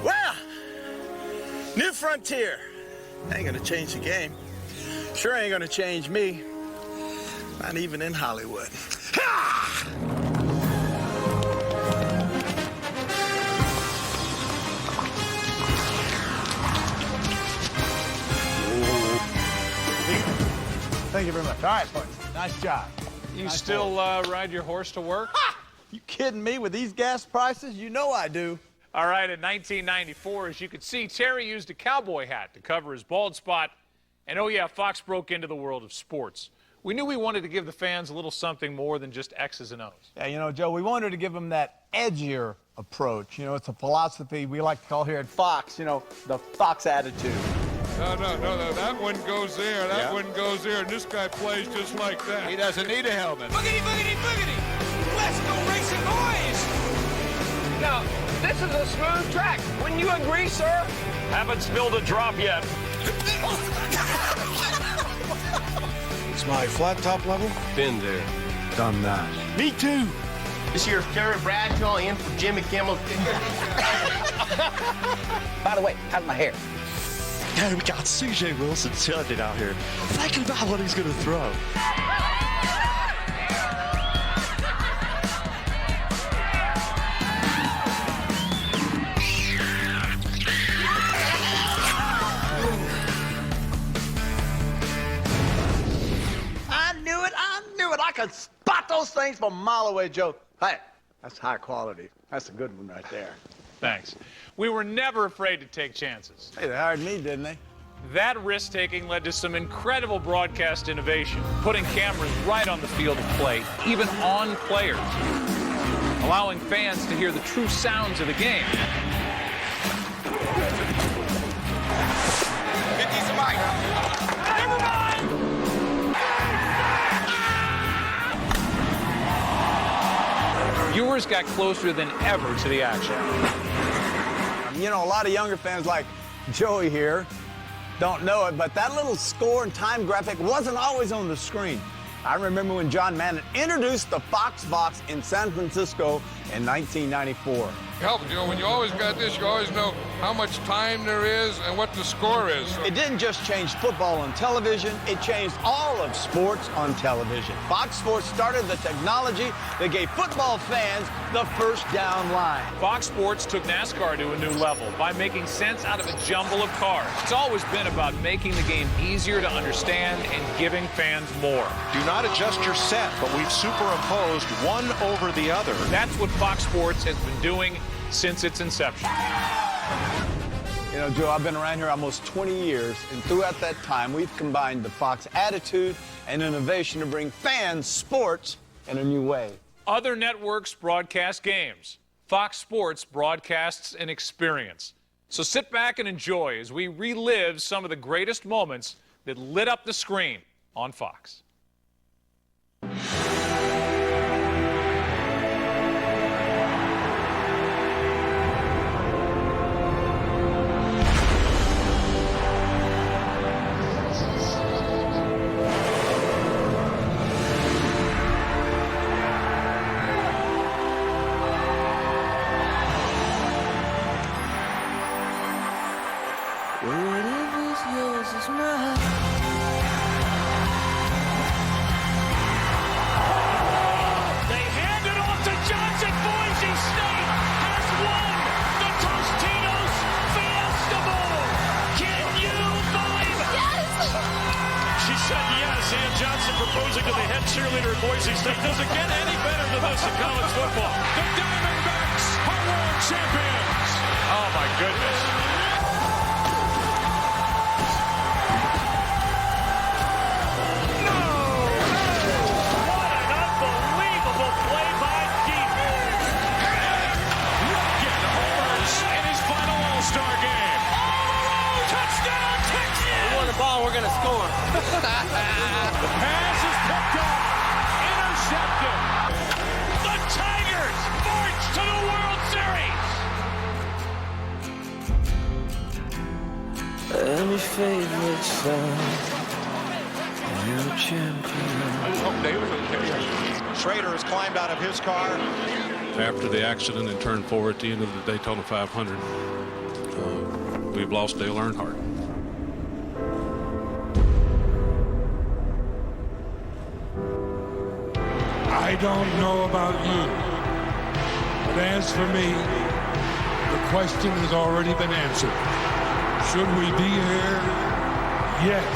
Well, new frontier. Ain't gonna change the game. Sure ain't gonna change me. Not even in Hollywood. Thank you very much. All right, boys. Nice job. You Nice still work. ride your horse to work? You kidding me? With these gas prices, you know I do. All right, in 1994, as you could see, Terry used a cowboy hat to cover his bald spot. And oh yeah, Fox broke into the world of sports. We knew we wanted to give the fans a little something more than just X's and O's. Yeah, Joe, we wanted to give them that edgier approach. You know, it's a philosophy we like to call here at Fox, you know, the Fox attitude. No, that one goes there, that one goes there, and this guy plays just like that. He doesn't need a helmet. Boogity, boogity, boogity! Let's go racing, boys! Now, this is a smooth track. Wouldn't you agree, sir? Haven't spilled a drop yet. It's my flat top level. Been there. Done that. Me too. This here's Terry Bradshaw in for Jimmy Kimmel. By the way, how's my hair? Yeah, we got C.J. Wilson standing out here thinking about what he's going to throw. I knew it. I could spot those things from a mile away, Joe. Hey, that's high quality. That's a good one right there. Thanks. We were never afraid to take chances. Hey, they hired me, didn't they? That risk-taking led to some incredible broadcast innovation, putting cameras right on the field of play, even on players, allowing fans to hear the true sounds of the game. Viewers got closer than ever to the action. You know, a lot of younger fans like Joey here don't know it, but that little score and time graphic wasn't always on the screen. I remember when John Madden introduced the Fox box in San Francisco in 1994. Help, you know, when you always got this, you always know how much time there is and what the score is. It didn't just change football on television, it changed all of sports on television. Fox Sports started the technology that gave football fans the first down line. Fox Sports took NASCAR to a new level by making sense out of a jumble of cars. It's always been about making the game easier to understand and giving fans more. Do not adjust your set, but we've superimposed one over the other. That's what Fox Sports has been doing since its inception. You know, Joe, I've been around here almost 20 years, and throughout that time, we've combined the Fox attitude and innovation to bring fans sports in a new way. Other networks broadcast games. Fox Sports broadcasts an experience. So sit back and enjoy as we relive some of the greatest moments that lit up the screen on Fox. Whatever's yours is mine. They hand it off to Johnson. Boise State has won the Tostitos Fiesta Bowl. Can you believe it? Yes! She said yes. Ann Johnson proposing to the head cheerleader at Boise State. Doesn't get any better than this in college football. The Diamondbacks are world champions. Oh, my goodness. Ball, we're going to score. The pass is picked up. Intercepted. The Tigers march to the World Series. I'm your favorite son. I'm a champion. Schrader has climbed out of his car. After the accident and turned 4 at the end of the Daytona 500, we've lost Dale Earnhardt. I don't know about you, but as for me, the question has already been answered. Should we be here? Yes.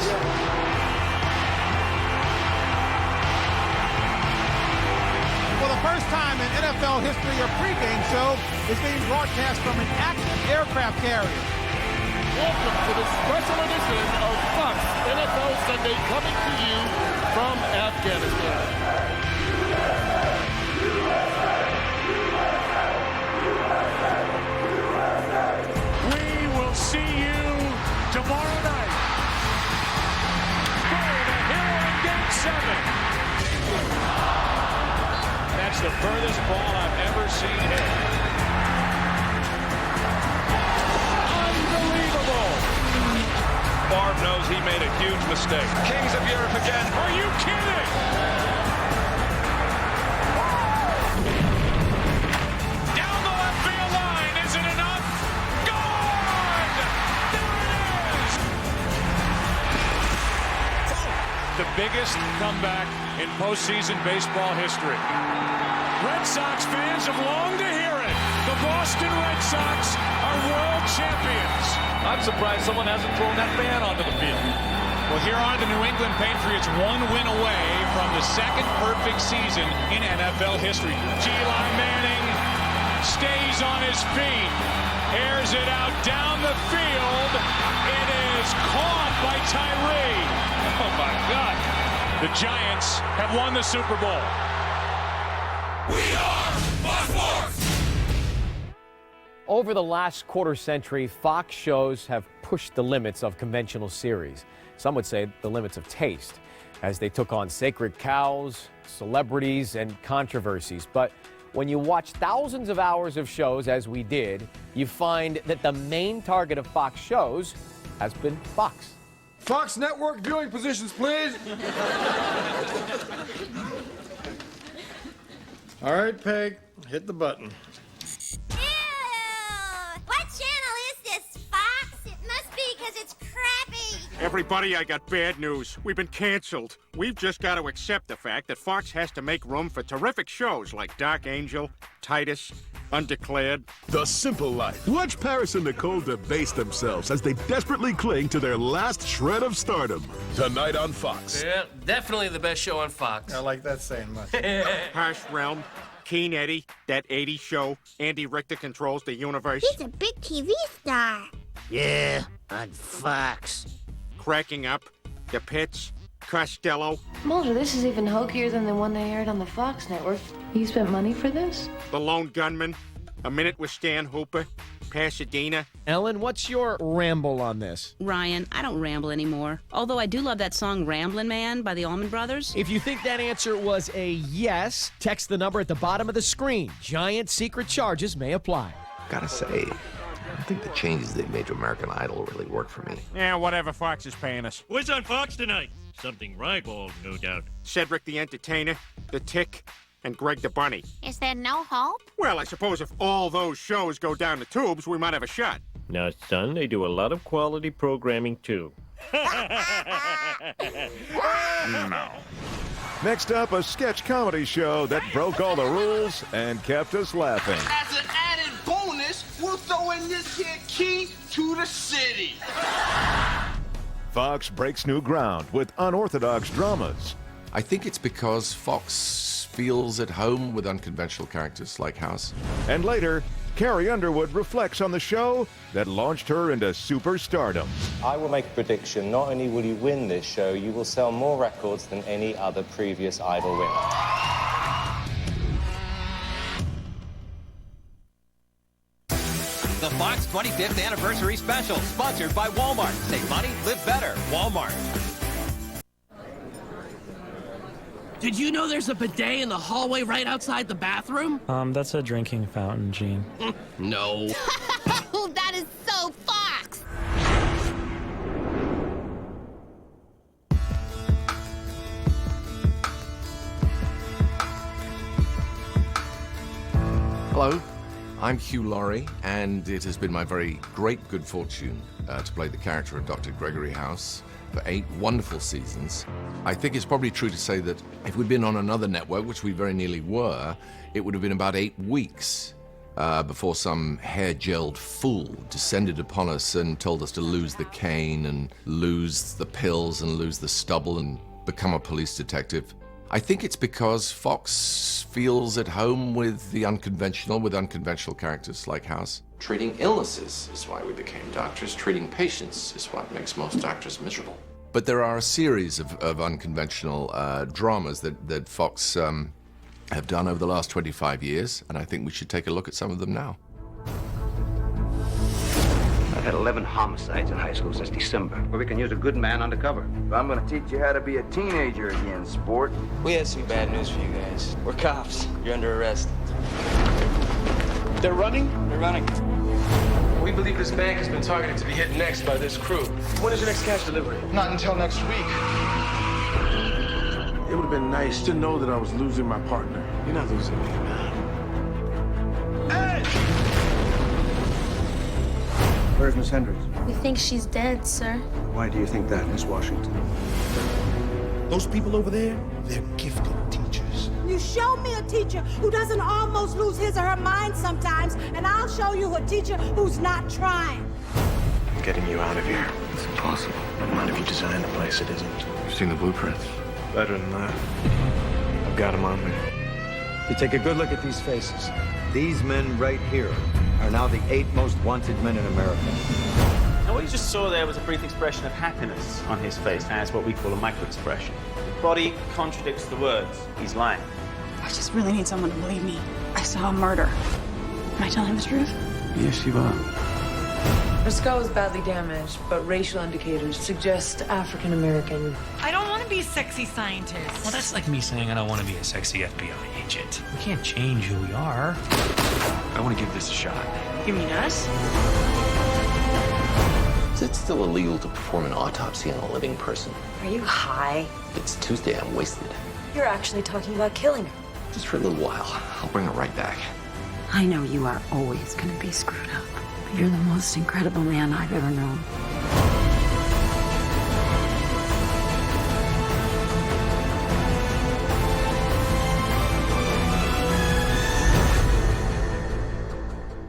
For the first time in NFL history, a pregame show is being broadcast from an active aircraft carrier. Welcome to the special edition of Fox NFL Sunday, coming to you from Afghanistan. he made a huge mistake. Kings of Europe again. Are you kidding? Down the left field line. Is it enough? Gone! There it is! The biggest comeback in postseason baseball history. Red Sox fans have longed to hear it. The Boston Red Sox are world champions. I'm surprised someone hasn't thrown that fan onto the field. Well, here are the New England Patriots, one win away from the second perfect season in NFL history. Eli Manning stays on his feet, airs it out down the field. It is caught by Tyree. Oh, my God. The Giants have won the Super Bowl. We are Fox Sports! Over the last quarter century, Fox shows have pushed the limits of conventional series. Some would say the limits of taste, as they took on sacred cows, celebrities, and controversies. But when you watch thousands of hours of shows, as we did, you find that the main target of Fox shows has been Fox. Fox Network viewing positions, please. All right, Peg, hit the button. Ew! What channel is this, Fox? It must be because it's crappy. Everybody, I got bad news. We've been canceled. We've just got to accept the fact that Fox has to make room for terrific shows like Dark Angel, Titus, Undeclared. The Simple Life. Watch Paris and Nicole debase themselves as they desperately cling to their last shred of stardom. Tonight on Fox. Yeah, definitely the best show on Fox. I like that saying much. Harsh Realm, Keen Eddie, That 80s Show, Andy Richter Controls the Universe. He's a big TV star. Yeah, on Fox. Cracking Up, The Pits, Costello. Mulder, this is even hokier than the one they aired on the Fox network. You spent money for this? The Lone Gunman, A Minute with Stan Hooper, Pasadena. Ellen, what's your ramble on this? Ryan, I don't ramble anymore. Although I do love that song Ramblin' Man by the Allman Brothers. If you think that answer was a yes, text the number at the bottom of the screen. Giant secret charges may apply. Gotta say, I think the changes they've made to American Idol really work for me. Yeah, whatever Fox is paying us. What's on Fox tonight? Something ribald, no doubt. Cedric the Entertainer, The Tick, and Greg the Bunny. Is there no hope? Well, I suppose if all those shows go down the tubes, we might have a shot. Now, son, they do a lot of quality programming, too. No. Next up, a sketch comedy show that broke all the rules and kept us laughing. As an added bonus, we'll throw in this here key to the city. Fox breaks new ground with unorthodox dramas. I think it's because Fox feels at home with unconventional characters like House. And later, Carrie Underwood reflects on the show that launched her into superstardom. I will make a prediction. Not only will you win this show, you will sell more records than any other previous Idol winner. The Fox 25th Anniversary Special, sponsored by Walmart. Save money, live better. Walmart. Did you know there's a bidet in the hallway right outside the bathroom? That's a drinking fountain, Gene. No. That is so Fox. Hello, I'm Hugh Laurie, and it has been my very great good fortune to play the character of Dr. Gregory House for 8 wonderful seasons. I think it's probably true to say that if we'd been on another network, which we very nearly were, it would have been about 8 weeks before some hair-gelled fool descended upon us and told us to lose the cane and lose the pills and lose the stubble and become a police detective. I think it's because Fox feels at home with the unconventional, with unconventional characters like House. Treating illnesses is why we became doctors. Treating patients is what makes most doctors miserable. But there are a series of unconventional dramas that Fox have done over the last 25 years, and I think we should take a look at some of them now. I've had 11 homicides in high school since December. Well, we can use a good man undercover. I'm gonna teach you how to be a teenager again, sport. We have some bad news for you guys. We're cops. You're under arrest. They're running? They're running. We We believe this bank has been targeted to be hit next by this crew. When is your next cash delivery? Not until next week. It would have been nice to know that I was losing my partner. You're not losing me, man. Hey! Where's Miss Hendricks? We think she's dead, sir. Why do you think that, Miss Washington? Those people over there, they're gifted teachers. You show me a teacher who doesn't almost lose his or her mind sometimes, and I'll show you a teacher who's not trying. Getting you out of here. It's impossible. Not if you design the place, it isn't. You've seen the blueprints. Better than that. I've got them on me. You take a good look at these faces. These men right here are now the 8 most wanted men in America. Now, what you just saw there was a brief expression of happiness on his face, as what we call a micro-expression. The body contradicts the words. He's lying. I just really need someone to believe me. I saw a murder. Am I telling the truth? Yes, you are. Her skull is badly damaged, but racial indicators suggest African American. I don't want to be a sexy scientist. Well, that's like me saying I don't want to be a sexy FBI agent. We can't change who we are. I want to give this a shot. You mean us? Is it still illegal to perform an autopsy on a living person? Are you high? It's Tuesday, I'm wasted. You're actually talking about killing her. Just for a little while. I'll bring her right back. I know you are always going to be screwed up. But you're the most incredible man I've ever known.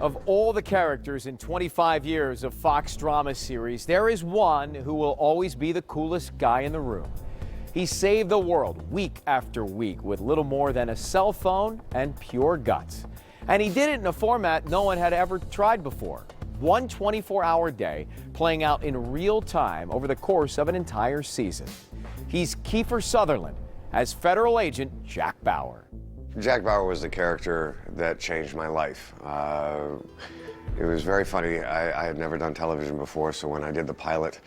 Of all the characters in 25 years of Fox drama series, there is one who will always be the coolest guy in the room. He saved the world week after week with little more than a cell phone and pure guts. And he did it in a format no one had ever tried before. One 24-hour day playing out in real time over the course of an entire season. He's Kiefer Sutherland as federal agent Jack Bauer. Jack Bauer was the character that changed my life. It was very funny. I had never done television before, so when I did the pilot,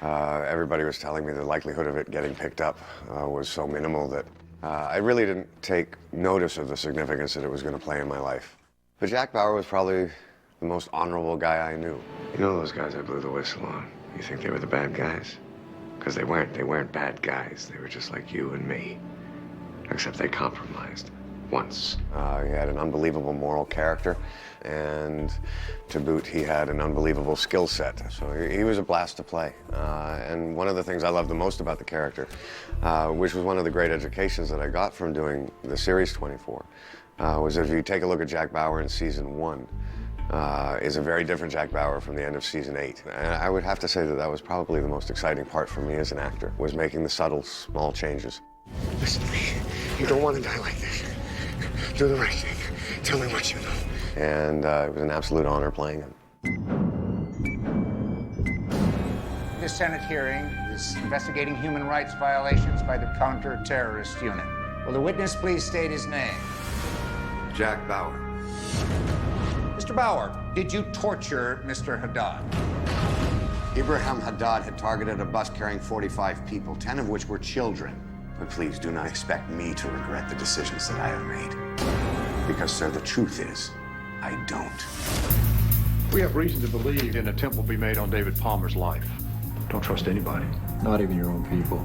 everybody was telling me the likelihood of it getting picked up was so minimal that I really didn't take notice of the significance that it was going to play in my life. But Jack Bauer was probably the most honorable guy I knew. You know those guys I blew the whistle on? You think they were the bad guys? Because they weren't. They weren't bad guys. They were just like you and me, except they compromised. Once. He had an unbelievable moral character, and to boot, he had an unbelievable skill set. So he was a blast to play. And one of the things I loved the most about the character, which was one of the great educations that I got from doing the series 24, was if you take a look at Jack Bauer in season 1, is a very different Jack Bauer from the end of season 8. And I would have to say that that was probably the most exciting part for me as an actor, was making the subtle, small changes. Listen to me. You don't want to die like this. Do the right thing. Tell me what you know. And it was an absolute honor playing him. This Senate hearing is investigating human rights violations by the counter-terrorist unit. Will the witness please state his name? Jack Bauer. Mr. Bauer, did you torture Mr. Haddad? Ibrahim Haddad had targeted a bus carrying 45 people, 10 of which were children. But please do not expect me to regret the decisions that I have made. Because, sir, the truth is, I don't. We have reason to believe an attempt will be made on David Palmer's life. Don't trust anybody. Not even your own people.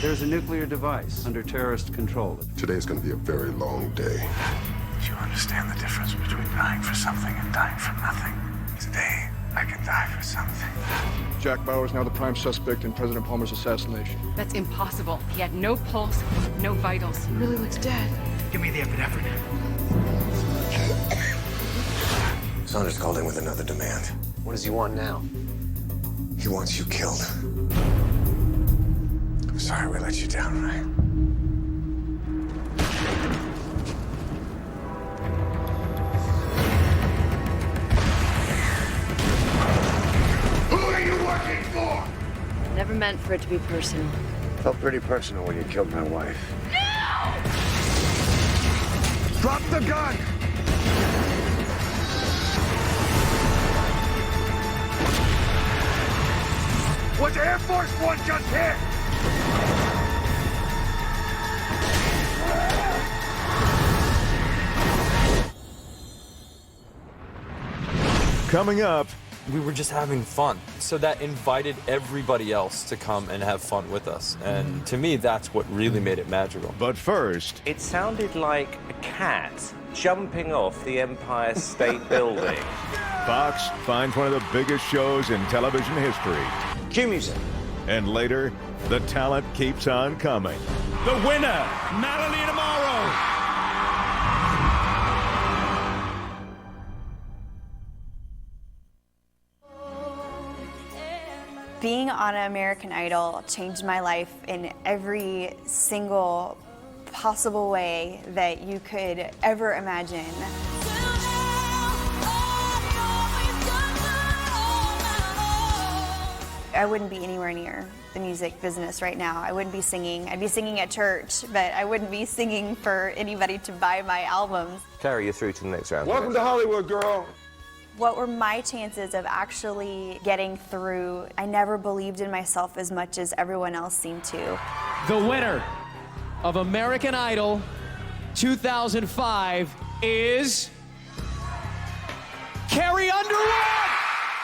There's a nuclear device under terrorist control. Today's going to be a very long day. Do you understand the difference between dying for something and dying for nothing? Today, I can die for something. Jack Bauer is now the prime suspect in President Palmer's assassination. That's impossible. He had no pulse, no vitals. He really looks dead. Give me the epinephrine. Saunders called in with another demand. What does he want now? He wants you killed. I'm sorry we let you down, Ryan. Who are you working for? Never meant for it to be personal. Felt pretty personal when you killed my wife. No! Drop the gun! Was Air Force One just hit? Coming up. We were just having fun. So that invited everybody else to come and have fun with us. And to me, that's what really made it magical. But first... It sounded like a cat jumping off the Empire State Building. Fox finds one of the biggest shows in television history. Cue music. And later, the talent keeps on coming. The winner, Millionaire tomorrow. Being on American Idol changed my life in every single possible way that you could ever imagine. I wouldn't be anywhere near the music business right now. I wouldn't be singing. I'd be singing at church, but I wouldn't be singing for anybody to buy my albums. Carry you through to the next round. Welcome to Hollywood, girl. What were my chances of actually getting through? I never believed in myself as much as everyone else seemed to. The winner of American Idol 2005 is Carrie Underwood!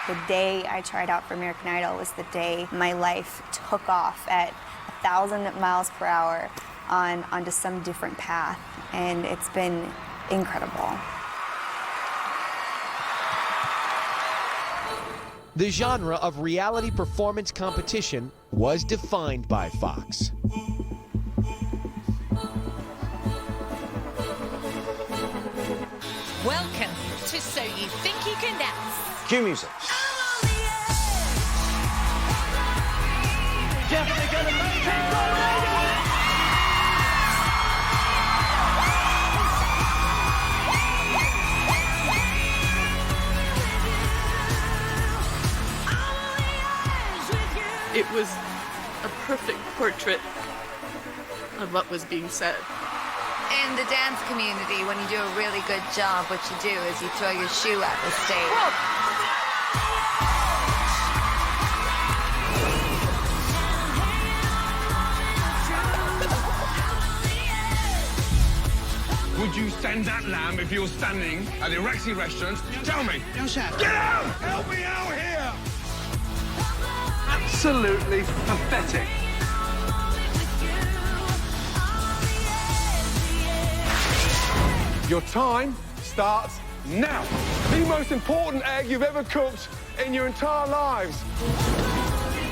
The day I tried out for American Idol was the day my life took off at 1,000 miles per hour onto some different path, and it's been incredible. The genre of reality performance competition was defined by Fox. Welcome to So You Think You Can Dance. Cue music. Definitely gonna make it. It was a perfect portrait of what was being said. In the dance community, when you do a really good job, what you do is you throw your shoe at the stage. Would you send that lamb if you were standing at the Rexy restaurant? Tell me. No, chef. Get out! Help me out here! Absolutely pathetic. Your time starts now. The most important egg you've ever cooked in your entire lives.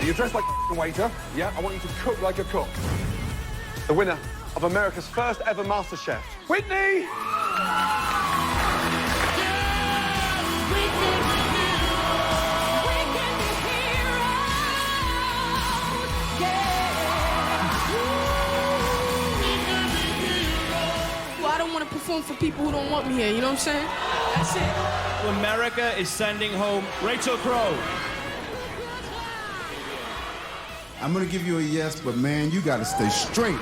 You're dressed like a waiter. Yeah, I want you to cook like a cook. The winner of America's first ever MasterChef, Whitney! Well, I don't want to perform for people who don't want me here, you know what I'm saying? That's it. America is sending home Rachel Crow. I'm gonna give you a yes, but man, you gotta stay straight.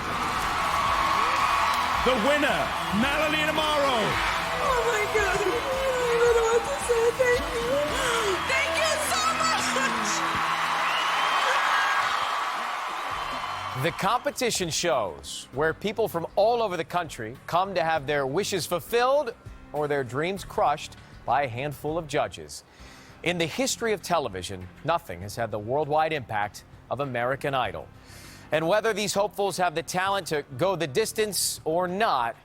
The winner, Millionaire tomorrow. Oh my God, I don't know what to say. Thank you. Thank you so much. The competition shows where people from all over the country come to have their wishes fulfilled or their dreams crushed by a handful of judges. In the history of television, nothing has had the worldwide impact of American Idol. And whether these hopefuls have the talent to go the distance or not,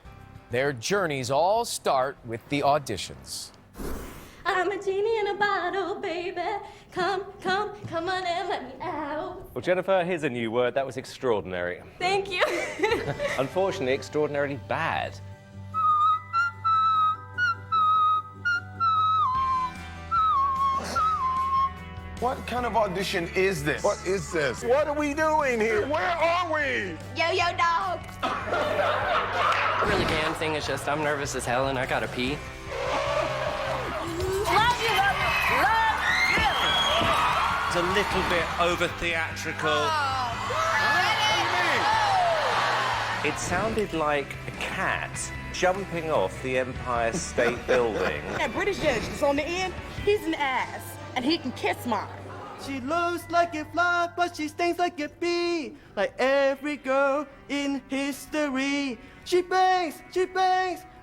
their journeys all start with the auditions. I'm a genie in a bottle, baby. Come on and let me out. Well, Jennifer, here's a new word. That was extraordinary. Thank you. Unfortunately, extraordinarily bad. What kind of audition is this? What is this? What are we doing here? Where are we? Yo-yo dog. I really can't sing. It's just I'm nervous as hell and I gotta pee. Love you, love you, love you. It's a little bit over theatrical. It sounded like a cat jumping off the Empire State Building. That British judge that's on the end, he's an ass, and he can kiss mine. She looks like a fly, but she stings like a bee. Like every girl in history. She bangs,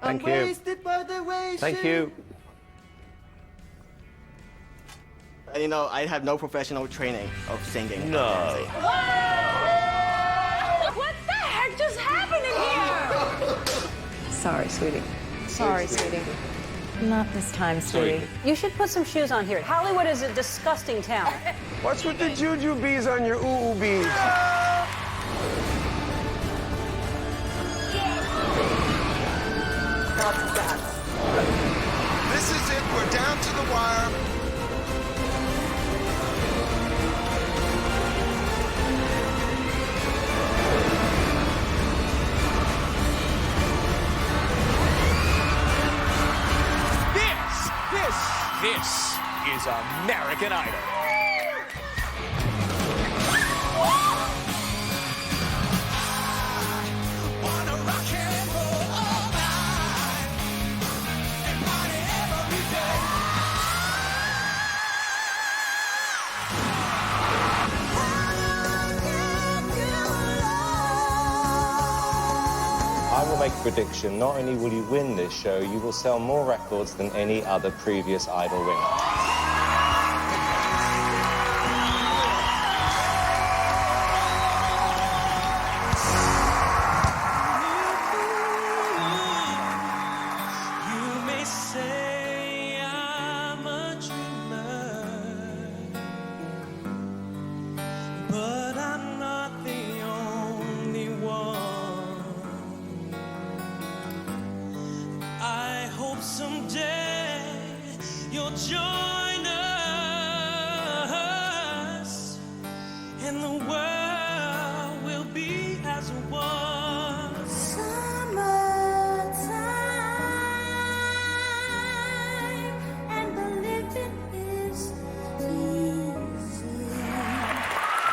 I'm Thank you. wasted by the way Thank you. You know, I have no professional training of singing. No. What the heck just happened in here? Sorry, sweetie. Sorry, sweetie. Not this time, sweetie. You should put some shoes on here. Hollywood is a disgusting town. What's with the juju bees on your ooh bees? This is it. We're down to the wire. This is American Idol. I will make a prediction. Not only will you win this show, you will sell more records than any other previous Idol winner. Someday you'll join us, and the world will be as it was. Summertime, and the living is easy.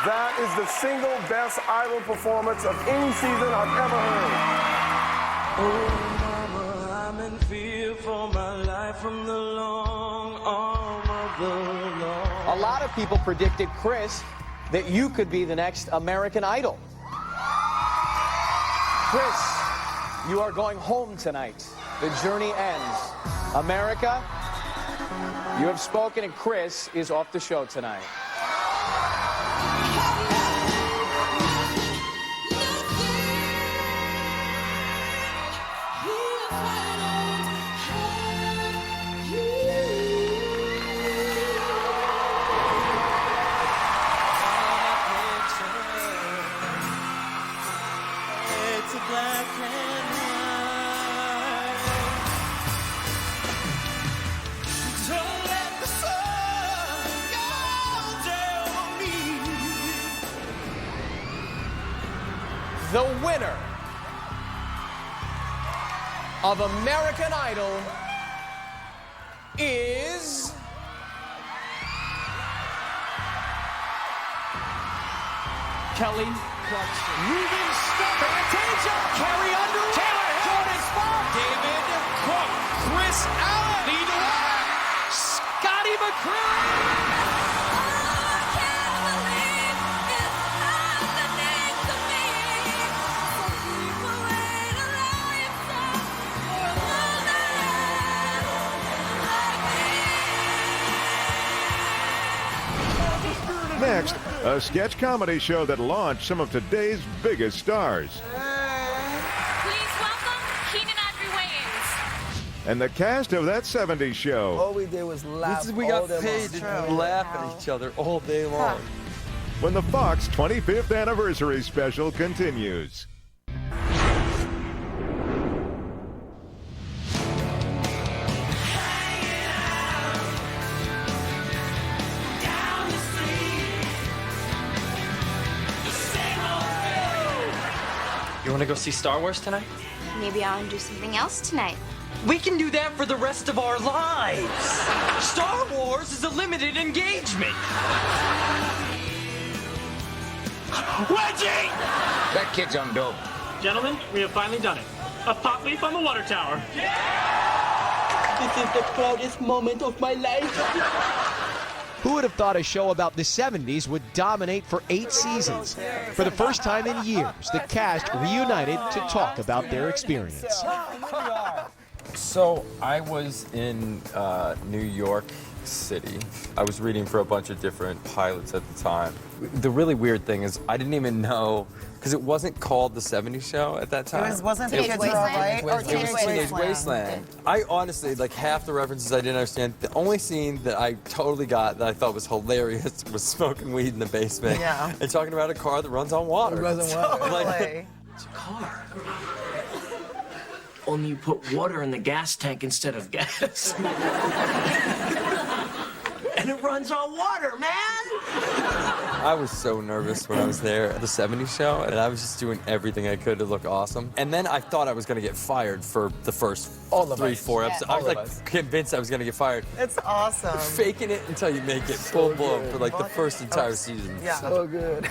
That is the single best Idol performance of any season I've ever heard. Oh, mama, I'm in fear for my life from the long arm of the law. A lot of people predicted, Chris, that you could be the next American Idol. Chris, you are going home tonight. The journey ends. America, you have spoken, and Chris is off the show tonight. The winner of American Idol is Kelly Clarkson. Ruben Stubbs. Fantasia. Carrie Underwood. Taylor Jordan Sparks. David Cook. Chris Allen. Lee DeWitt. Scotty McCrae. Next, a sketch comedy show that launched some of today's biggest stars. Please welcome Keenan Ivory Wayans. And the cast of that 70s show. All we did was laugh. We got paid to laugh at each other all day long. When the Fox 25th anniversary special continues. You want to go see Star Wars tonight? Maybe I'll do something else tonight. We can do that for the rest of our lives. Star Wars is a limited engagement. Wedgie! That kid's on dope. Gentlemen, we have finally done it. A pop leaf on the water tower. This is the proudest moment of my life. Who would have thought a show about the 70s would dominate for 8 seasons? For the first time in years, the cast reunited to talk about their experience. So I was in New York City. I was reading for a bunch of different pilots at the time. The really weird thing is I didn't even know, because it wasn't called The 70s Show at that time. Wasn't Teenage Wasteland? Or Teenage Wasteland. I honestly, like half the references I didn't understand. The only scene that I totally got that I thought was hilarious was smoking weed in the basement and talking about a car that runs on water. It runs on water. Like, it's a car. Only you put water in the gas tank instead of gas. And it runs on water, man! I was so nervous when I was there at the 70s show, and I was just doing everything I could to look awesome. And then I thought I was going to get fired for the first 3-4 episodes. I was like convinced I was going to get fired. It's awesome. Faking it until you make it full blown for like the first entire season. Yeah. So good.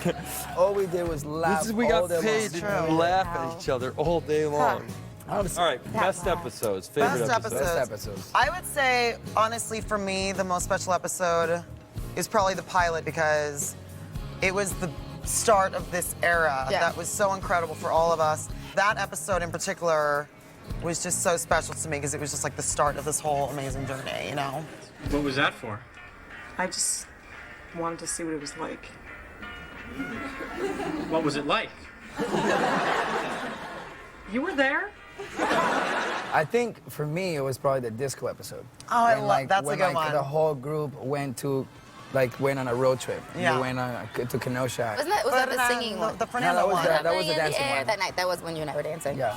All we did was laugh. We got paid to laugh at each other all day long. All right, best episodes, favorite Best episodes. I would say, honestly, for me, the most special episode is probably the pilot, because it was the start of this era that was so incredible for all of us. That episode in particular was just so special to me because it was just like the start of this whole amazing journey, you know? What was that for? I just wanted to see what it was like. What was it like? You were there? I think for me it was probably the disco episode. Oh, I love that's a good one. The whole group went on a road trip. Yeah. We went to Kenosha. Was that the singing one? The Fernando one. That was the dancing one. That night, that was when you and I were dancing. Yeah.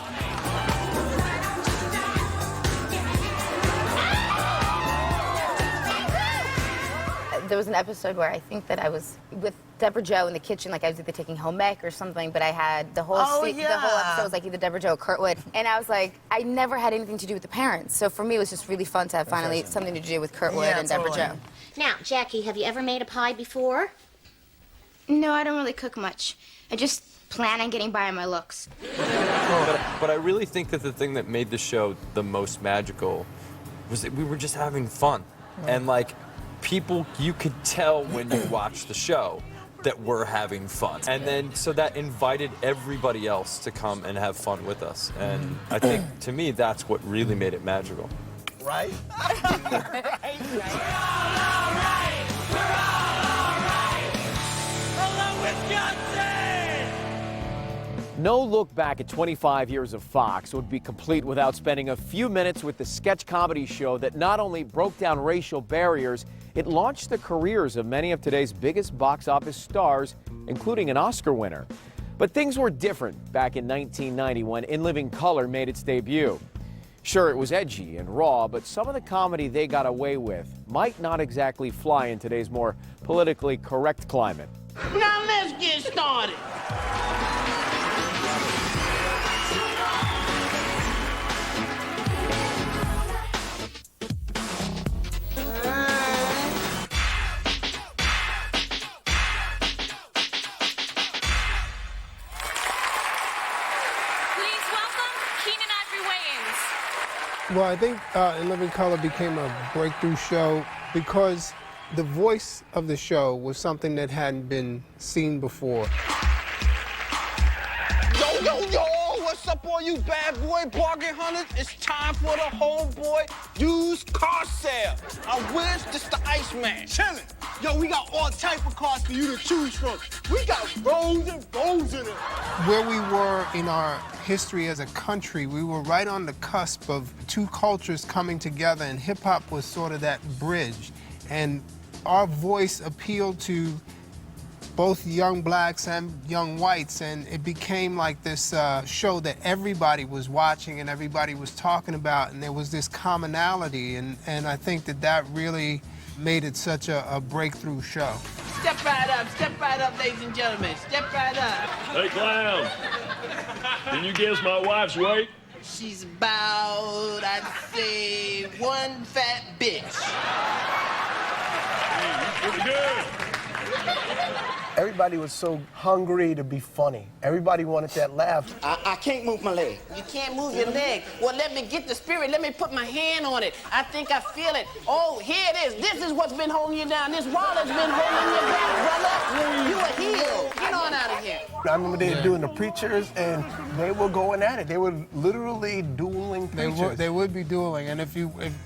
There was an episode where I think that I was with Deborah Jo in the kitchen, like I was either taking home ec or something, but I had the whole the whole episode was like either Deborah Jo or Kurtwood, and I was like, I never had anything to do with the parents, so for me it was just really fun to have finally something to do with Kurtwood and Deborah Jo. Now, Jackie, have you ever made a pie before? No, I don't really cook much. I just plan on getting by on my looks. But I really think that the thing that made the show the most magical was that we were just having fun. And like, people, you could tell when you watched the show that we're having fun. And then, so that invited everybody else to come and have fun with us. And I think, to me, that's what really made it magical. Right? No look back at 25 years of Fox would be complete without spending a few minutes with the sketch comedy show that not only broke down racial barriers, it launched the careers of many of today's biggest box office stars, including an Oscar winner. But things were different back in 1990 when In Living Color made its debut. Sure, it was edgy and raw, but some of the comedy they got away with might not exactly fly in today's more politically correct climate. Now let's get started. Well, I think In Living Color became a breakthrough show because the voice of the show was something that hadn't been seen before. Yo, yo, yo! What's up, all you bad boy bargain hunters? It's time for the homeboy used car sale. I wish this the Iceman. Chillin'. Yo, we got all type of cars for you to choose from. We got rows and rows in it. Where we were in our history as a country, we were right on the cusp of two cultures coming together, and hip-hop was sort of that bridge. And our voice appealed to both young blacks and young whites, and it became like this show that everybody was watching and everybody was talking about, and there was this commonality, and I think that really made it such a breakthrough show. Step right up, ladies and gentlemen. Step right up. Hey, clown. Can you guess my wife's weight? She's about, I'd say, one fat bitch. Pretty good. Everybody was so hungry to be funny. Everybody wanted that laugh. I can't move my leg. You can't move your leg. Well, let me get the spirit. Let me put my hand on it. I think I feel it. Oh, here it is. This is what's been holding you down. This wall has been holding you back, brother. You are healed. Get on out of here. I remember they were doing the preachers, and they were going at it. They were literally dueling preachers. They would be dueling, and if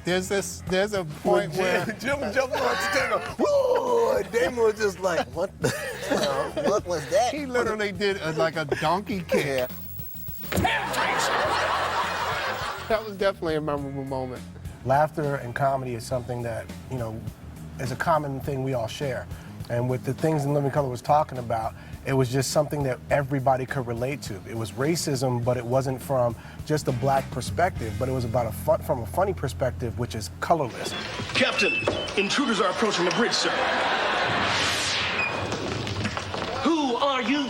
there's a point where Jim jumped on stage, whoa! And Damon was just like, what the hell? What was that? He literally did like a donkey kick. That was definitely a memorable moment. Laughter and comedy is something that, you know, is a common thing we all share. And with the things In Living Color was talking about, it was just something that everybody could relate to. It was racism, but it wasn't from just a black perspective, but it was about from a funny perspective, which is colorless. Captain, intruders are approaching the bridge, sir. Who are you?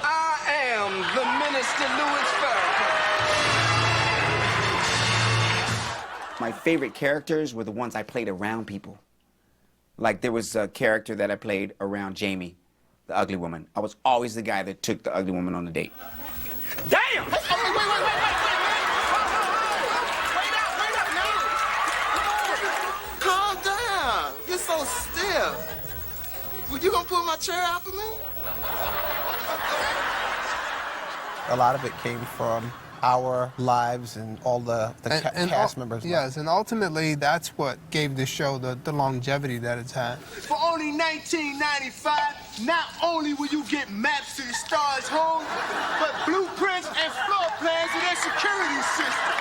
I am the Minister Louis Farrakhan. My favorite characters were the ones I played around people. Like there was a character that I played around Jamie, the ugly woman. I was always the guy that took the ugly woman on a date. Damn! Wait up now. Calm down. You're so stiff. Well, you gonna pull my chair out for me? A lot of it came from our lives and all the cast members. Yes, and ultimately that's what gave the show the longevity that it's had. For only $19.95, not only will you get maps to the stars' home, but blueprints and floor plans of their security system.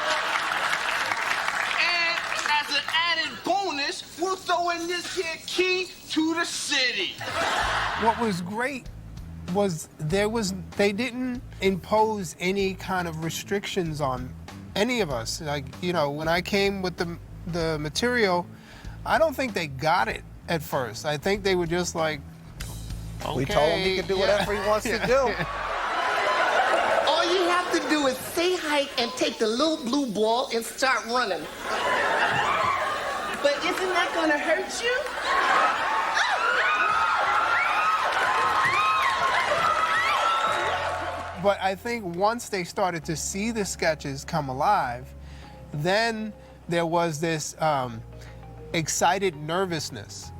And as an added bonus, we'll throw in this here key to the city. What was great was they didn't impose any kind of restrictions on any of us. Like, you know, when I came with the material, I don't think they got it at first. I think they were just like, okay, we told him he could do whatever he wants to do. All you have to do is say hi and take the little blue ball and start running. But isn't that gonna hurt you? But I think once they started to see the sketches come alive, then there was this excited nervousness.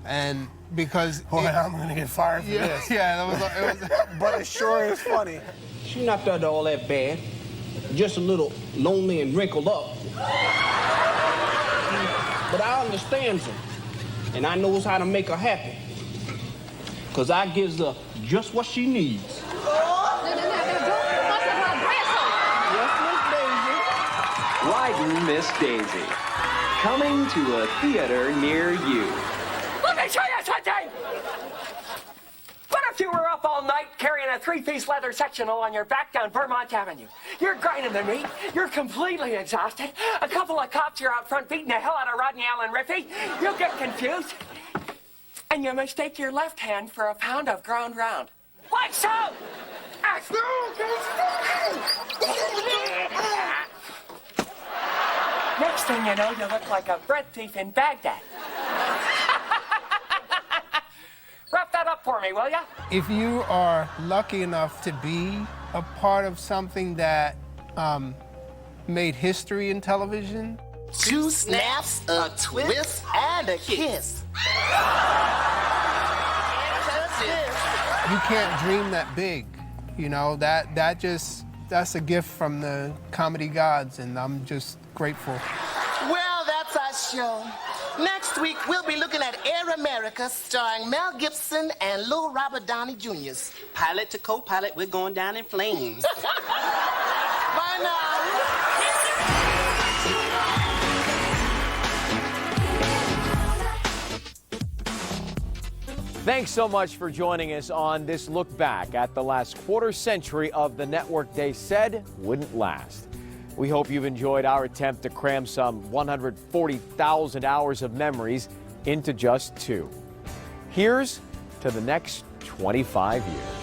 And because... Boy, I'm gonna get fired for this. Yeah, it was but it sure is funny. She not done all that bad. Just a little lonely and wrinkled up. But I understands her. And I knows how to make her happy. Because I gives her just what she needs. Riding Miss Daisy. Coming to a theater near you. Let me show you something! What if you were up all night carrying a 3-piece leather sectional on your back down Vermont Avenue? You're grinding the meat, you're completely exhausted. A couple of cops are out front beating the hell out of Rodney Allen Riffy. You'll get confused. And you mistake your left hand for a pound of ground round. Like so! Next thing you know, you look like a bread thief in Baghdad. Wrap that up for me, will ya? If you are lucky enough to be a part of something that made history in television... 2 snaps, a twist, and a kiss. You can't dream that big, you know, that's a gift from the comedy gods, and I'm just grateful. Well, that's our show. Next week, we'll be looking at Air America, starring Mel Gibson and Lil Robert Downey Jr. Pilot to co-pilot, we're going down in flames. Bye now. Thanks so much for joining us on this look back at the last quarter century of the network they said wouldn't last. We hope you've enjoyed our attempt to cram some 140,000 hours of memories into just 2. Here's to the next 25 years.